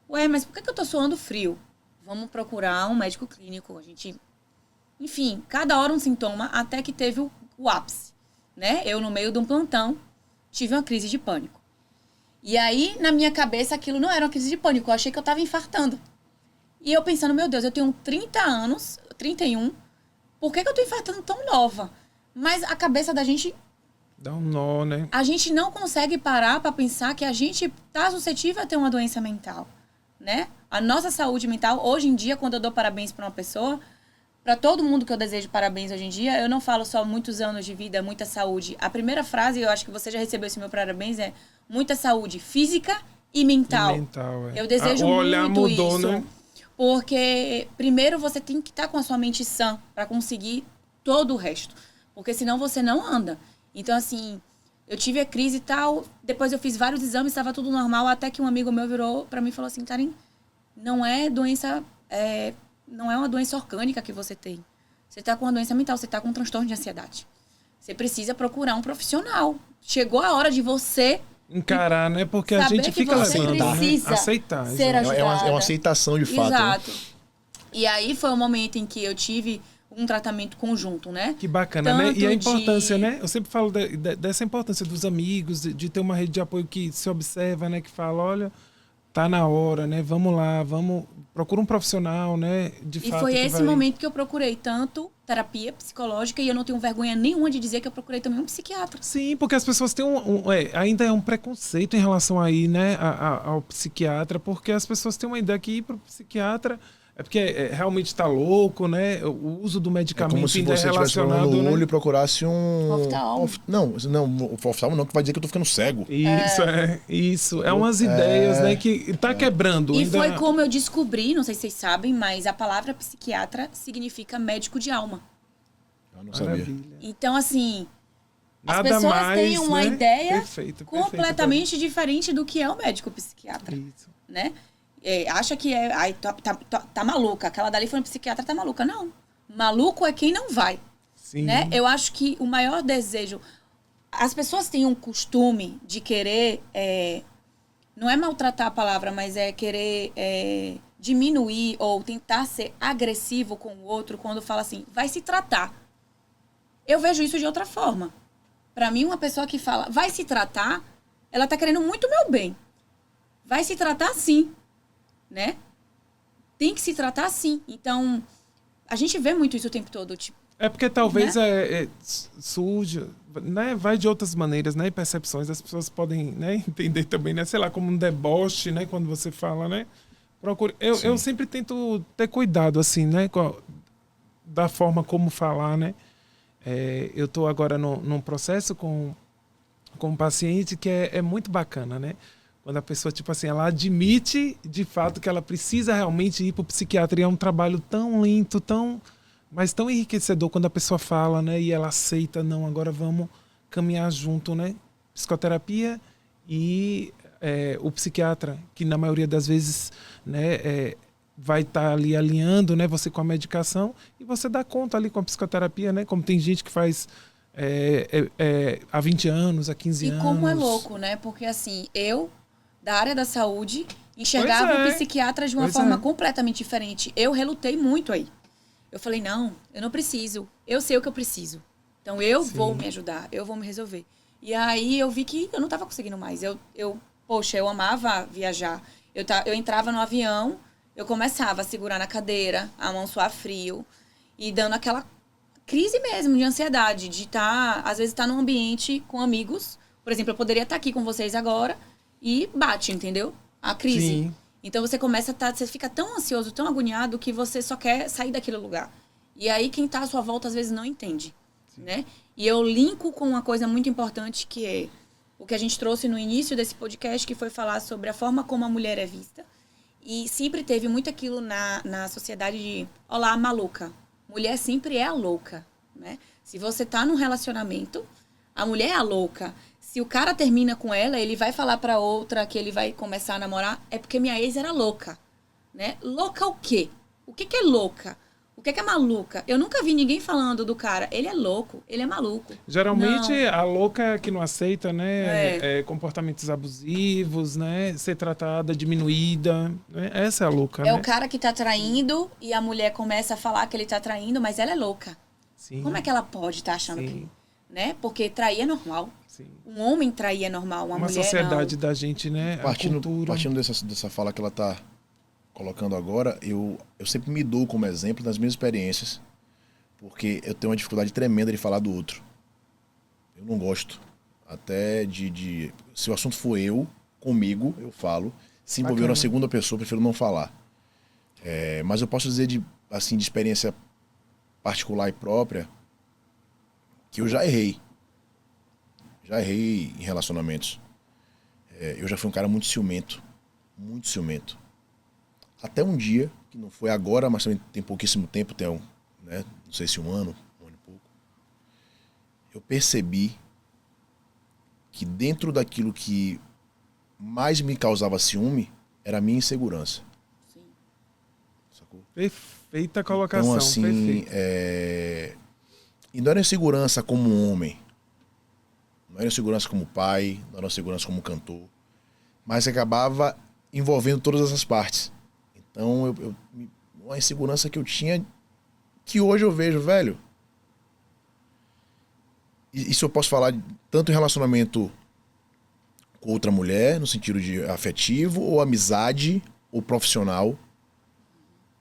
[SPEAKER 3] Ué, mas por que eu tô suando frio? Vamos procurar um médico clínico. A gente... Enfim, cada hora um sintoma, até que teve o ápice, né? Eu, no meio de um plantão, tive uma crise de pânico. E aí, na minha cabeça, aquilo não era uma crise de pânico. Eu achei que eu tava infartando. E eu pensando, meu Deus, eu tenho 30 anos, 31, por que eu tô infartando tão nova? Mas a cabeça da gente...
[SPEAKER 1] Dá um nó, né?
[SPEAKER 3] A gente não consegue parar para pensar que a gente tá suscetível a ter uma doença mental, né? A nossa saúde mental, hoje em dia, quando eu dou parabéns para uma pessoa, para todo mundo que eu desejo parabéns hoje em dia, eu não falo só muitos anos de vida, muita saúde. A primeira frase, eu acho que você já recebeu esse meu parabéns, é muita saúde física e mental. Eu desejo muito
[SPEAKER 1] olhar mudou,
[SPEAKER 3] isso.
[SPEAKER 1] Né?
[SPEAKER 3] Porque, primeiro, você tem que estar com a sua mente sã para conseguir todo o resto. Porque senão você não anda. Então, assim, Eu tive a crise e tal, depois eu fiz vários exames, estava tudo normal, até que um amigo meu virou pra mim e falou assim, Taryn, não é doença, não é uma doença orgânica que você tem. Você tá com uma doença mental, você tá com um transtorno de ansiedade. Você precisa procurar um profissional. Chegou a hora de você
[SPEAKER 1] encarar, né? Porque a gente fica levando, né? Aceitar.
[SPEAKER 3] Ser ajudada.
[SPEAKER 2] É uma aceitação de fato.
[SPEAKER 3] Exato.
[SPEAKER 2] Né?
[SPEAKER 3] E aí foi o momento em que eu tive um tratamento conjunto, né?
[SPEAKER 1] Que bacana, né? E a importância, né? Eu sempre falo dessa importância dos amigos, de ter uma rede de apoio que se observa, né? Que fala, olha, tá na hora, né? Vamos lá, procura um profissional, né? De fato.
[SPEAKER 3] E foi esse momento que eu procurei tanto terapia psicológica e eu não tenho vergonha nenhuma de dizer que eu procurei também um psiquiatra.
[SPEAKER 1] Sim, porque as pessoas têm ainda é um preconceito em relação aí, né? Ao psiquiatra, porque as pessoas têm uma ideia que ir pro psiquiatra é porque realmente está louco, né? O uso do medicamento
[SPEAKER 2] como se
[SPEAKER 1] ainda
[SPEAKER 2] você
[SPEAKER 1] é relacionado,
[SPEAKER 2] no
[SPEAKER 1] né?
[SPEAKER 2] olho e procurasse um
[SPEAKER 3] oftalmo.
[SPEAKER 2] Não, o oftalmo não, que vai dizer que eu tô ficando cego.
[SPEAKER 1] Isso. É umas ideias, né? Que tá quebrando.
[SPEAKER 3] E
[SPEAKER 1] ainda...
[SPEAKER 3] foi como eu descobri, não sei se vocês sabem, mas a palavra psiquiatra significa médico de alma.
[SPEAKER 2] Eu não sabia.
[SPEAKER 3] Então, assim,
[SPEAKER 1] Nada
[SPEAKER 3] as pessoas
[SPEAKER 1] mais,
[SPEAKER 3] têm uma
[SPEAKER 1] né?
[SPEAKER 3] ideia completamente
[SPEAKER 1] perfeito.
[SPEAKER 3] diferente do que é o médico psiquiatra.
[SPEAKER 1] Isso.
[SPEAKER 3] Né? Acha que tá maluca. Aquela dali foi um psiquiatra, tá maluca. Não. Maluco é quem não vai.
[SPEAKER 1] Sim.
[SPEAKER 3] Né? Eu acho que o maior desejo... As pessoas têm um costume de querer... não é maltratar a palavra, mas é querer diminuir ou tentar ser agressivo com o outro quando fala assim, vai se tratar. Eu vejo isso de outra forma. Pra mim, uma pessoa que fala, vai se tratar, ela tá querendo muito meu bem. Vai se tratar sim. Né? Tem que se tratar sim. Então, a gente vê muito isso o tempo todo. Tipo,
[SPEAKER 1] é porque talvez surge, né? Vai de outras maneiras, né? Percepções, as pessoas podem, né? Entender também, né? Sei lá, como um deboche, né? Quando você fala, né? Eu sempre tento ter cuidado, assim, né? Da forma como falar, né? Eu estou agora num processo com um paciente que é muito bacana, né? Quando a pessoa, tipo assim, ela admite de fato que ela precisa realmente ir para o psiquiatra. E é um trabalho tão lento, mas tão enriquecedor quando a pessoa fala, né? E ela aceita, não, agora vamos caminhar junto, né? Psicoterapia e o psiquiatra, que na maioria das vezes, né, vai estar ali alinhando, né, você com a medicação e você dá conta ali com a psicoterapia, né? Como tem gente que faz há 20 anos, há 15 anos.
[SPEAKER 3] E como é louco, né? Porque assim, eu, da área da saúde, enxergava o psiquiatra de uma forma completamente diferente. Eu relutei muito aí. Eu falei, não, eu não preciso. Eu sei o que eu preciso. Então eu vou me ajudar, eu vou me resolver. E aí eu vi que eu não estava conseguindo mais. Poxa, eu amava viajar. Eu entrava no avião, eu começava a segurar na cadeira, a mão suar frio, e dando aquela crise mesmo de ansiedade, de às vezes estar num ambiente com amigos. Por exemplo, eu poderia estar aqui com vocês agora e bate, entendeu? A crise.
[SPEAKER 1] Sim.
[SPEAKER 3] Então você você fica tão ansioso, tão agoniado, que você só quer sair daquele lugar. E aí quem tá à sua volta às vezes não entende, né? E eu linko com uma coisa muito importante que é o que a gente trouxe no início desse podcast, que foi falar sobre a forma como a mulher é vista. E sempre teve muito aquilo na sociedade de, olá, maluca. Mulher sempre é a louca, né? Se você tá num relacionamento, a mulher é a louca. Se o cara termina com ela, ele vai falar pra outra que ele vai começar a namorar, é porque minha ex era louca, né? Louca o quê? O que é louca? O que é maluca? Eu nunca vi ninguém falando do cara, ele é louco, ele é maluco.
[SPEAKER 1] Geralmente a louca que não aceita, né? Comportamentos abusivos, né? Ser tratada, diminuída, né? Essa é a louca, né?
[SPEAKER 3] O cara que tá traindo e a mulher começa a falar que ele tá traindo, mas ela é louca.
[SPEAKER 1] Sim.
[SPEAKER 3] Como é que ela pode estar achando que... Né? Porque trair é normal.
[SPEAKER 1] Sim.
[SPEAKER 3] Um homem trair é normal, uma mulher
[SPEAKER 1] sociedade
[SPEAKER 3] não.
[SPEAKER 1] da gente, né?
[SPEAKER 2] Partindo dessa fala que ela tá colocando agora, eu sempre me dou como exemplo das minhas experiências, porque eu tenho uma dificuldade tremenda de falar do outro. Eu não gosto. Até se o assunto for comigo, eu falo. Se envolver uma segunda pessoa, eu prefiro não falar. Mas eu posso dizer de experiência particular e própria, que eu já errei. Já errei em relacionamentos. Eu já fui um cara muito ciumento. Muito ciumento. Até um dia, que não foi agora, mas também tem pouquíssimo tempo, né, não sei se um ano e pouco. Eu percebi que dentro daquilo que mais me causava ciúme era a minha insegurança.
[SPEAKER 3] Sim.
[SPEAKER 2] Sacou?
[SPEAKER 1] Perfeita colocação.
[SPEAKER 2] Então, assim, e não era insegurança como homem, não era insegurança como pai, não era insegurança como cantor, mas acabava envolvendo todas essas partes. Então, uma insegurança que eu tinha, que hoje eu vejo, velho. Isso eu posso falar tanto em relacionamento com outra mulher, no sentido de afetivo, ou amizade, ou profissional.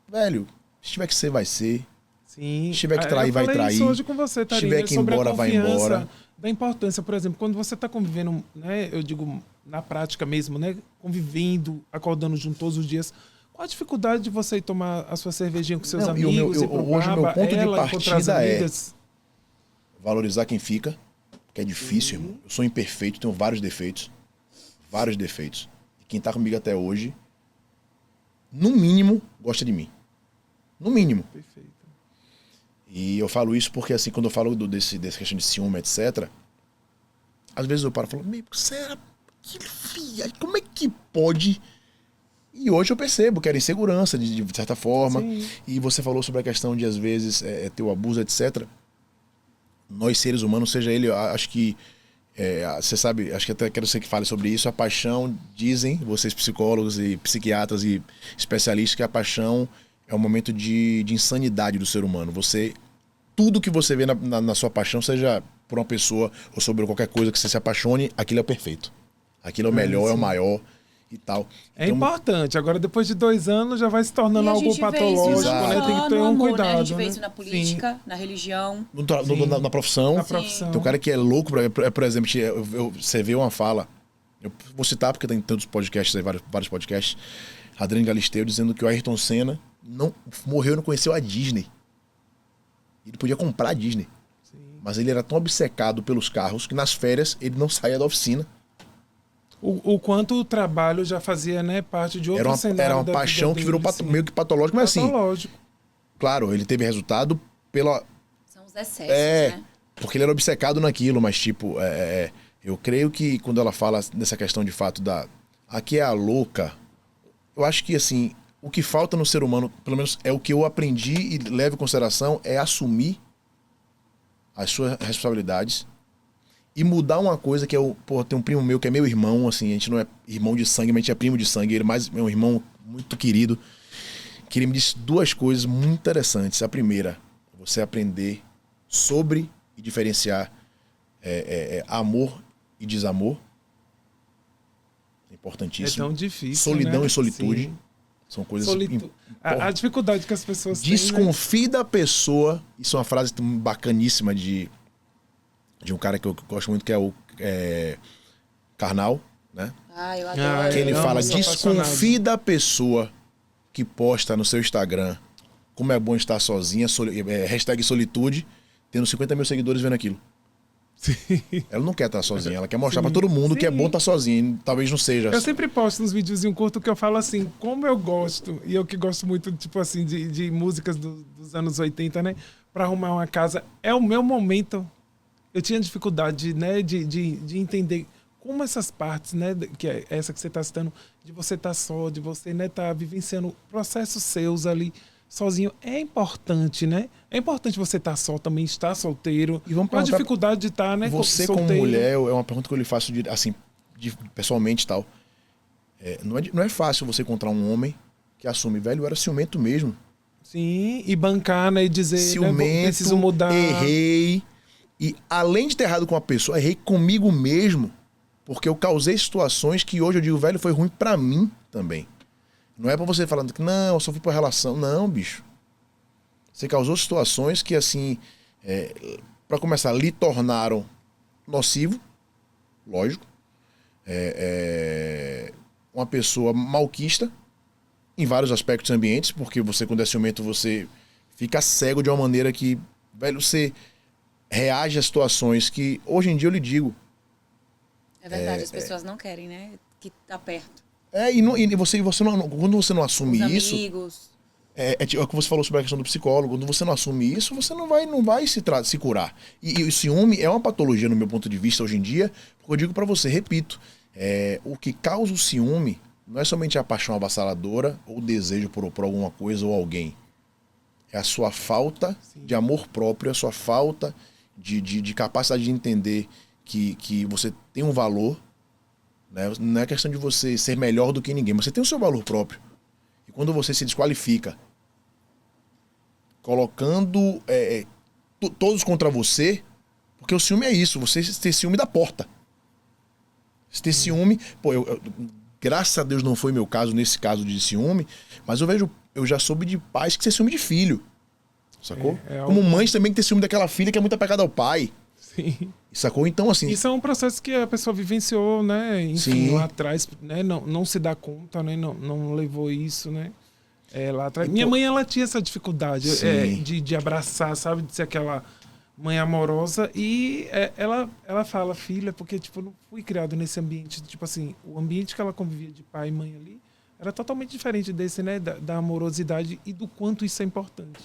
[SPEAKER 2] Velho, se tiver que ser, vai ser.
[SPEAKER 1] Sim.
[SPEAKER 2] Se tiver que trair, vai trair.
[SPEAKER 1] Isso hoje com você, Tarinha,
[SPEAKER 2] se tiver que ir embora, vai embora.
[SPEAKER 1] Da importância, por exemplo, quando você está convivendo, né, eu digo na prática mesmo, né, convivendo, acordando junto todos os dias, qual a dificuldade de você ir tomar a sua cervejinha com seus amigos?
[SPEAKER 2] Hoje o meu ponto de partida é valorizar quem fica, que é difícil, irmão. Eu sou imperfeito, tenho vários defeitos. Vários defeitos. E quem tá comigo até hoje, no mínimo, gosta de mim. No mínimo.
[SPEAKER 1] Perfeito.
[SPEAKER 2] E eu falo isso porque, assim, quando eu falo dessa questão de ciúme, etc., às vezes eu paro e falo, meu, será que filha, como é que pode? E hoje eu percebo que era insegurança, de certa forma.
[SPEAKER 1] Sim.
[SPEAKER 2] E você falou sobre a questão de, às vezes, ter o abuso, etc. Nós, seres humanos, seja ele, acho que você sabe, acho que até quero ser que fale sobre isso. A paixão, dizem vocês psicólogos e psiquiatras e especialistas, que a paixão é um momento de insanidade do ser humano. Tudo que você vê na sua paixão, seja por uma pessoa ou sobre qualquer coisa que você se apaixone, aquilo é perfeito. Aquilo é o melhor, é o maior e tal.
[SPEAKER 1] É então, importante. Agora, depois de 2 anos, já vai se tornando algo patológico, né? Tem que ter um cuidado.
[SPEAKER 3] Né? A gente vê
[SPEAKER 1] né?
[SPEAKER 3] isso na política, na religião.
[SPEAKER 2] Na profissão.
[SPEAKER 1] Na profissão.
[SPEAKER 2] Tem um cara que é louco, por exemplo, você vê uma fala, eu vou citar porque tem tantos podcasts aí, vários podcasts, Adriano Galisteu dizendo que o Ayrton Senna morreu e não conheceu a Disney. Ele podia comprar a Disney. Sim. Mas ele era tão obcecado pelos carros que nas férias ele não saía da oficina.
[SPEAKER 1] O quanto o trabalho já fazia, né, parte de outro cenário.
[SPEAKER 2] Era uma paixão que virou meio que patológico, mas
[SPEAKER 1] patológico.
[SPEAKER 2] Assim, claro, ele teve resultado pela...
[SPEAKER 3] São os excessos, né?
[SPEAKER 2] Porque ele era obcecado naquilo, mas tipo, eu creio que quando ela fala dessa questão de fato aqui é a louca, eu acho que assim, o que falta no ser humano, pelo menos é o que eu aprendi e levo em consideração, é assumir as suas responsabilidades e mudar uma coisa que tem um primo meu que é meu irmão, assim, a gente não é irmão de sangue, mas a gente é primo de sangue, ele é um irmão muito querido, que ele me disse 2 coisas muito interessantes. A primeira, você aprender sobre e diferenciar amor e desamor. É importantíssimo.
[SPEAKER 1] É tão difícil,
[SPEAKER 2] solidão,
[SPEAKER 1] né?
[SPEAKER 2] E solitude.
[SPEAKER 1] Sim.
[SPEAKER 2] São coisas
[SPEAKER 1] a dificuldade que as pessoas têm.
[SPEAKER 2] Desconfie da pessoa. Isso é uma frase bacaníssima de um cara que eu gosto muito, que é o Karnal, né?
[SPEAKER 3] Eu adoro.
[SPEAKER 2] Que ele fala, desconfie da pessoa que posta no seu Instagram como é bom estar sozinha, hashtag solitude, tendo 50 mil seguidores vendo aquilo.
[SPEAKER 1] Sim.
[SPEAKER 2] Ela não quer estar sozinha, ela quer mostrar pra todo mundo que é bom estar sozinha, talvez não seja.
[SPEAKER 1] Eu sempre posto uns videozinhos curtos que eu falo assim, como eu gosto, e eu que gosto muito, tipo assim, de músicas dos anos 80, né? Pra arrumar uma casa, é o meu momento. Eu tinha dificuldade, né, de entender como essas partes, né, que é essa que você está citando, de você estar só, de você, né, estar vivenciando processos seus ali, sozinho, é importante, né? É importante você estar só também, estar solteiro.
[SPEAKER 2] E vamos
[SPEAKER 1] a dificuldade de estar, né,
[SPEAKER 2] você
[SPEAKER 1] solteiro.
[SPEAKER 2] Como mulher, é uma pergunta que eu lhe faço, assim, pessoalmente e tal. Não é fácil você encontrar um homem que assume, velho, eu era ciumento mesmo.
[SPEAKER 1] Sim, e bancar, né, e dizer,
[SPEAKER 2] ciumento,
[SPEAKER 1] né, preciso mudar.
[SPEAKER 2] Errei. E além de ter errado com a pessoa, errei comigo mesmo. Porque eu causei situações que hoje eu digo, velho, foi ruim pra mim também. Não é pra você falando que, não, eu só fui pra relação. Não, bicho. Você causou situações que, assim, pra começar, lhe tornaram nocivo, lógico. Uma pessoa malquista em vários aspectos ambientes, porque você, quando é ciumento, você fica cego de uma maneira que, velho, você reage a situações que, hoje em dia, eu lhe digo.
[SPEAKER 3] É verdade, as pessoas não querem, né? Que tá perto.
[SPEAKER 2] E você não, quando você não assume
[SPEAKER 3] os
[SPEAKER 2] isso...
[SPEAKER 3] amigos.
[SPEAKER 2] É o que você falou sobre a questão do psicólogo. Quando você não assume isso, você não vai se curar. E o ciúme é uma patologia, no meu ponto de vista, hoje em dia, porque Eu digo pra você, repito, o que causa o ciúme não é somente a paixão avassaladora ou o desejo por alguma coisa ou alguém. É a sua falta de amor próprio, a sua falta de capacidade de entender que você tem um valor, né? Não é questão de você ser melhor do que ninguém, mas você tem o seu valor próprio. E quando você se desqualifica, colocando todos contra você, porque o ciúme é isso, você ter ciúme da porta. Você ter ciúme... Pô, graças a Deus não foi meu caso, nesse caso de ciúme, mas eu já soube de pais que têm ciúme de filho. Sacou? Como mães também que tem ciúme daquela filha que é muito apegada ao pai.
[SPEAKER 1] Sim.
[SPEAKER 2] Sacou? Então, assim...
[SPEAKER 1] Isso é um processo que a pessoa vivenciou, né? Enfim, lá atrás, né? Não se dá conta, né? Não levou isso, né? Lá atrás. Minha mãe, ela tinha essa dificuldade de abraçar, sabe? De ser aquela mãe amorosa. E ela fala, filha, porque, tipo, eu não fui criado nesse ambiente. Tipo assim, o ambiente que ela convivia de pai e mãe ali era totalmente diferente desse, né? Da amorosidade e do quanto isso é importante.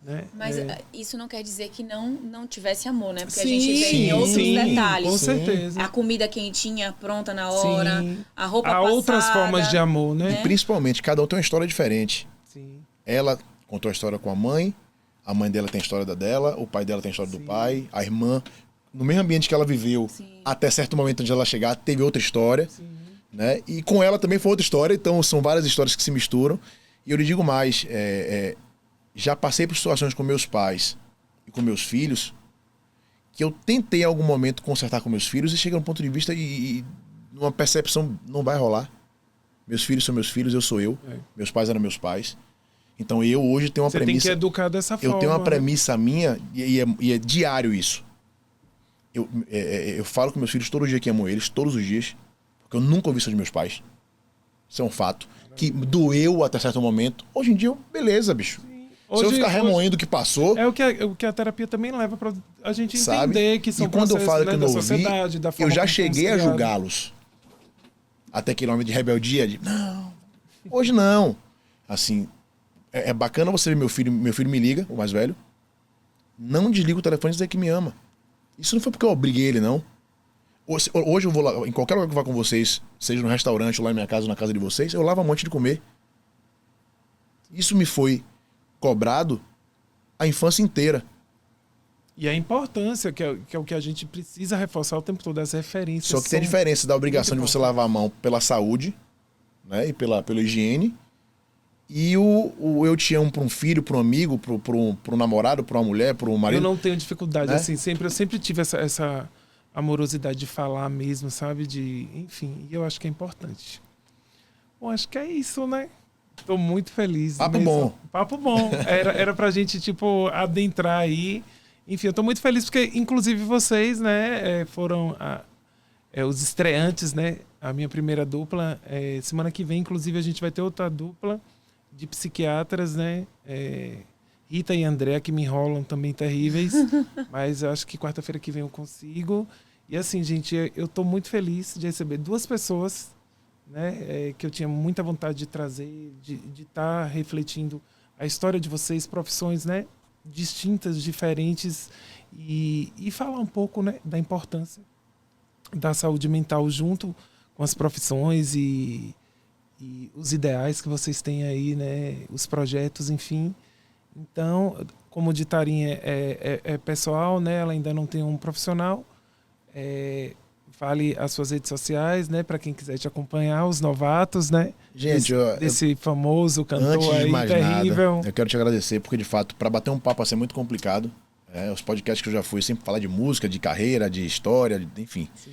[SPEAKER 1] Né?
[SPEAKER 3] Mas isso não quer dizer que não tivesse amor, né? Porque
[SPEAKER 1] sim,
[SPEAKER 3] a gente vê em outros detalhes.
[SPEAKER 1] Com certeza.
[SPEAKER 3] A comida quentinha, pronta na hora, a roupa passada.
[SPEAKER 1] Há outras formas de amor, né?
[SPEAKER 2] E principalmente, cada um tem uma história diferente.
[SPEAKER 1] Sim.
[SPEAKER 2] Ela contou a história com a mãe dela tem a história dela, o pai dela tem a história do pai, a irmã, no mesmo ambiente que ela viveu, até certo momento onde ela chegar, teve outra história. Né? E com ela também foi outra história, então são várias histórias que se misturam. E eu lhe digo mais, já passei por situações com meus pais e com meus filhos que eu tentei em algum momento consertar com meus filhos e chega num ponto de vista e numa percepção não vai rolar. Meus filhos são meus filhos, eu sou eu. Meus pais eram meus pais. Então eu hoje tenho uma premissa...
[SPEAKER 1] Você tem que educar dessa forma.
[SPEAKER 2] Eu tenho uma premissa minha e é diário isso. Eu falo com meus filhos todo dia que amo eles, todos os dias, porque eu nunca ouvi isso de meus pais. Isso é um fato. Que doeu até certo momento. Hoje em dia, beleza, bicho. Se eu ficar remoendo o que passou...
[SPEAKER 1] É o que a terapia também leva pra a gente entender,
[SPEAKER 2] sabe?
[SPEAKER 1] Que são
[SPEAKER 2] e quando
[SPEAKER 1] processos,
[SPEAKER 2] eu falo
[SPEAKER 1] né,
[SPEAKER 2] que
[SPEAKER 1] da
[SPEAKER 2] não
[SPEAKER 1] sociedade, da
[SPEAKER 2] ouvi, eu já cheguei a julgá-los. Até aquele momento de rebeldia, não, hoje não. Assim, é bacana você ver meu filho me liga, o mais velho, não desliga o telefone e dizer que me ama. Isso não foi porque eu obriguei ele, não. Hoje eu vou lá, em qualquer lugar que eu vá com vocês, seja no restaurante ou lá em minha casa ou na casa de vocês, eu lavo a mão antes de comer. Isso me foi cobrado a infância inteira.
[SPEAKER 1] E a importância, que é o que a gente precisa reforçar o tempo todo, as referências.
[SPEAKER 2] Só que tem a diferença da obrigação de você lavar a mão pela saúde, né, e pela higiene, e o eu te amo para um filho, para um amigo, para um namorado, para uma mulher, para um marido.
[SPEAKER 1] Eu não tenho dificuldade,
[SPEAKER 2] né?
[SPEAKER 1] assim, eu sempre tive essa amorosidade de falar mesmo, sabe? Enfim, e eu acho que é importante. Bom, acho que é isso, né? Tô muito feliz.
[SPEAKER 2] Papo bom.
[SPEAKER 1] Papo bom. Era pra gente, tipo, adentrar aí. Enfim, eu tô muito feliz porque, inclusive, vocês, né, foram os estreantes, né? A minha primeira dupla. Semana que vem, inclusive, a gente vai ter outra dupla de psiquiatras, né? Rita e André, que me enrolam também terríveis. Mas eu acho que quarta-feira que vem eu consigo. E assim, gente, eu tô muito feliz de receber duas pessoas, né, que eu tinha muita vontade de trazer, de estar refletindo a história de vocês, profissões, né, distintas, diferentes, e falar um pouco, né, da importância da saúde mental junto com as profissões e os ideais que vocês têm aí, né, os projetos, enfim. Então, como o de Tarinha é pessoal, né, ela ainda não tem um profissional, fale as suas redes sociais, né, para quem quiser te acompanhar, os novatos, né?
[SPEAKER 2] Gente,
[SPEAKER 1] desse famoso cantor
[SPEAKER 2] antes de
[SPEAKER 1] aí,
[SPEAKER 2] mais
[SPEAKER 1] terrível.
[SPEAKER 2] Nada, eu quero te agradecer, porque de fato, para bater um papo assim é muito complicado. Os podcasts que eu já fui, sempre falar de música, de carreira, de história, enfim. Sim.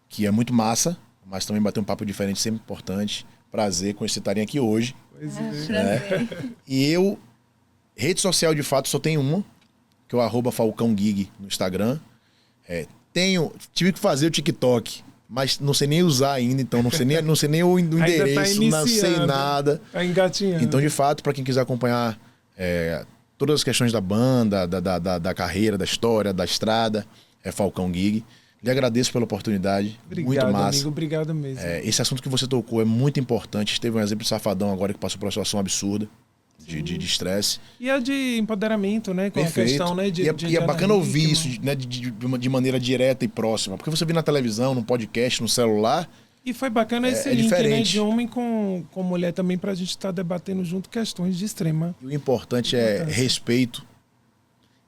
[SPEAKER 2] Que é muito massa, mas também bater um papo diferente sempre importante. Prazer conhecer Tarinha aqui hoje.
[SPEAKER 1] Pois é.
[SPEAKER 2] E rede social de fato só tem uma, que é o @FalcãoGig no Instagram. Tive que fazer o TikTok, mas não sei nem usar ainda, então não sei nem o endereço, não sei nada.
[SPEAKER 1] Tá engatinhando.
[SPEAKER 2] Então, de fato, para quem quiser acompanhar todas as questões da banda, da carreira, da história, da estrada, é Falcão Gig. Lhe agradeço pela oportunidade.
[SPEAKER 1] Obrigado,
[SPEAKER 2] muito massa.
[SPEAKER 1] amigo. Obrigado mesmo.
[SPEAKER 2] Esse assunto que você tocou é muito importante. Teve um exemplo de Safadão agora que passou por uma situação absurda. de estresse.
[SPEAKER 1] E a de empoderamento, né? Com
[SPEAKER 2] Perfeito.
[SPEAKER 1] a questão, né?
[SPEAKER 2] E é bacana ouvir isso, né, de maneira direta e próxima. Porque você vê na televisão, no podcast, no celular.
[SPEAKER 1] E foi bacana esse link,
[SPEAKER 2] diferente.
[SPEAKER 1] né? De homem com mulher também, pra gente estar debatendo junto questões de extrema.
[SPEAKER 2] E o importante é respeito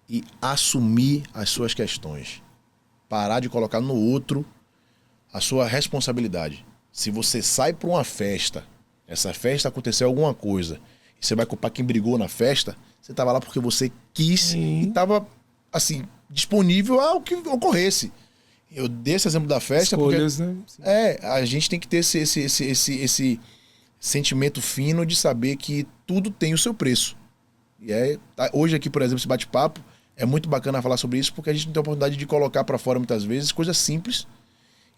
[SPEAKER 2] e assumir as suas questões. Parar de colocar no outro a sua responsabilidade. Se você sai para uma festa, essa festa aconteceu alguma coisa, e você vai culpar quem brigou na festa, você estava lá porque você quis e estava assim, disponível ao que ocorresse. Eu dei esse exemplo da festa
[SPEAKER 1] Escolhas,
[SPEAKER 2] porque
[SPEAKER 1] né?
[SPEAKER 2] a gente tem que ter esse sentimento fino de saber que tudo tem o seu preço. E hoje aqui, por exemplo, esse bate-papo é muito bacana falar sobre isso porque a gente não tem a oportunidade de colocar para fora muitas vezes coisas simples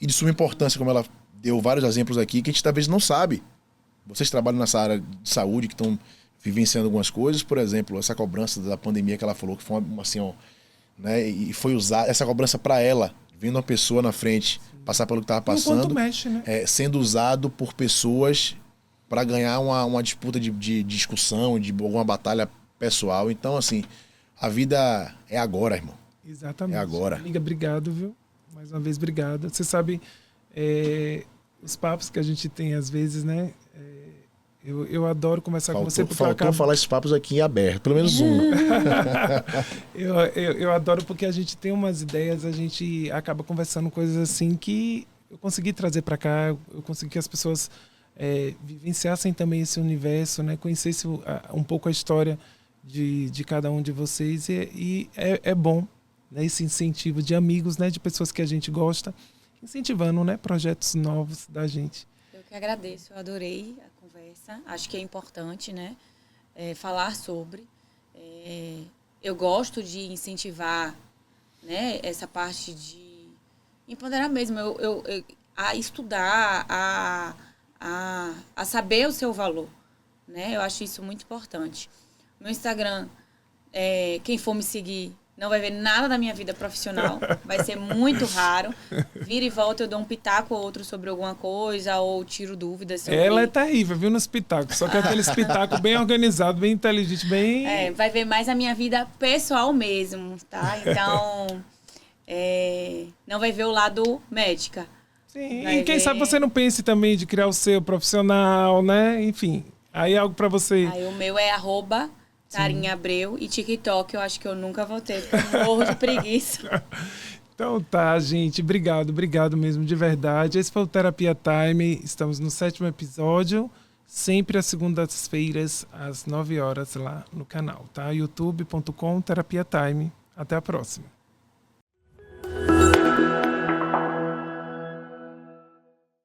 [SPEAKER 2] e de suma importância, como ela deu vários exemplos aqui, que a gente talvez não sabe. Vocês trabalham nessa área de saúde, que estão vivenciando algumas coisas, por exemplo, essa cobrança da pandemia que ela falou, que foi assim, ó, né, e foi usar essa cobrança para ela, vendo uma pessoa na frente passar pelo que estava passando,
[SPEAKER 1] mexe, né?
[SPEAKER 2] sendo usado por pessoas para ganhar uma disputa de discussão, de alguma batalha pessoal. Então, assim, a vida é agora, irmão.
[SPEAKER 1] Exatamente.
[SPEAKER 2] É agora.
[SPEAKER 1] Amiga, obrigado, viu? Mais uma vez, obrigado. Você sabe, os papos que a gente tem às vezes, né? Eu adoro conversar com você. Porque
[SPEAKER 2] faltou falar esses papos aqui em aberto, pelo menos um.
[SPEAKER 1] eu adoro porque a gente tem umas ideias, a gente acaba conversando coisas assim que eu consegui trazer para cá, eu consegui que as pessoas vivenciassem também esse universo, né? Conhecessem um pouco a história de cada um de vocês e é bom, né? Esse incentivo de amigos, né? De pessoas que a gente gosta, incentivando, né? Projetos novos da gente.
[SPEAKER 3] Eu que agradeço, eu adorei a conversa, acho que é importante, né? Falar sobre. Eu gosto de incentivar, né? Essa parte de empoderar mesmo, a estudar, a saber o seu valor, né? Eu acho isso muito importante. No Instagram, quem for me seguir não vai ver nada da minha vida profissional, vai ser muito raro. Vira e volta, eu dou um pitaco ou outro sobre alguma coisa, ou tiro dúvidas sobre...
[SPEAKER 1] Ela é terrível, viu, nos pitacos, só que é aquele pitaco bem organizado, bem inteligente, bem...
[SPEAKER 3] vai ver mais a minha vida pessoal mesmo, tá? Então, não vai ver o lado médica.
[SPEAKER 1] Sim, e quem sabe você não pense também de criar o seu profissional, né? Enfim, aí é algo pra você...
[SPEAKER 3] Aí o meu é @Tarinha Abreu e TikTok eu acho que eu nunca vou ter, porque eu morro de preguiça.
[SPEAKER 1] Então tá, gente. Obrigado mesmo, de verdade. Esse foi o Terapia Time. Estamos no 7º episódio. Sempre às segundas-feiras, às 9 horas lá no canal, tá? youtube.com/Terapia Time. Até a próxima.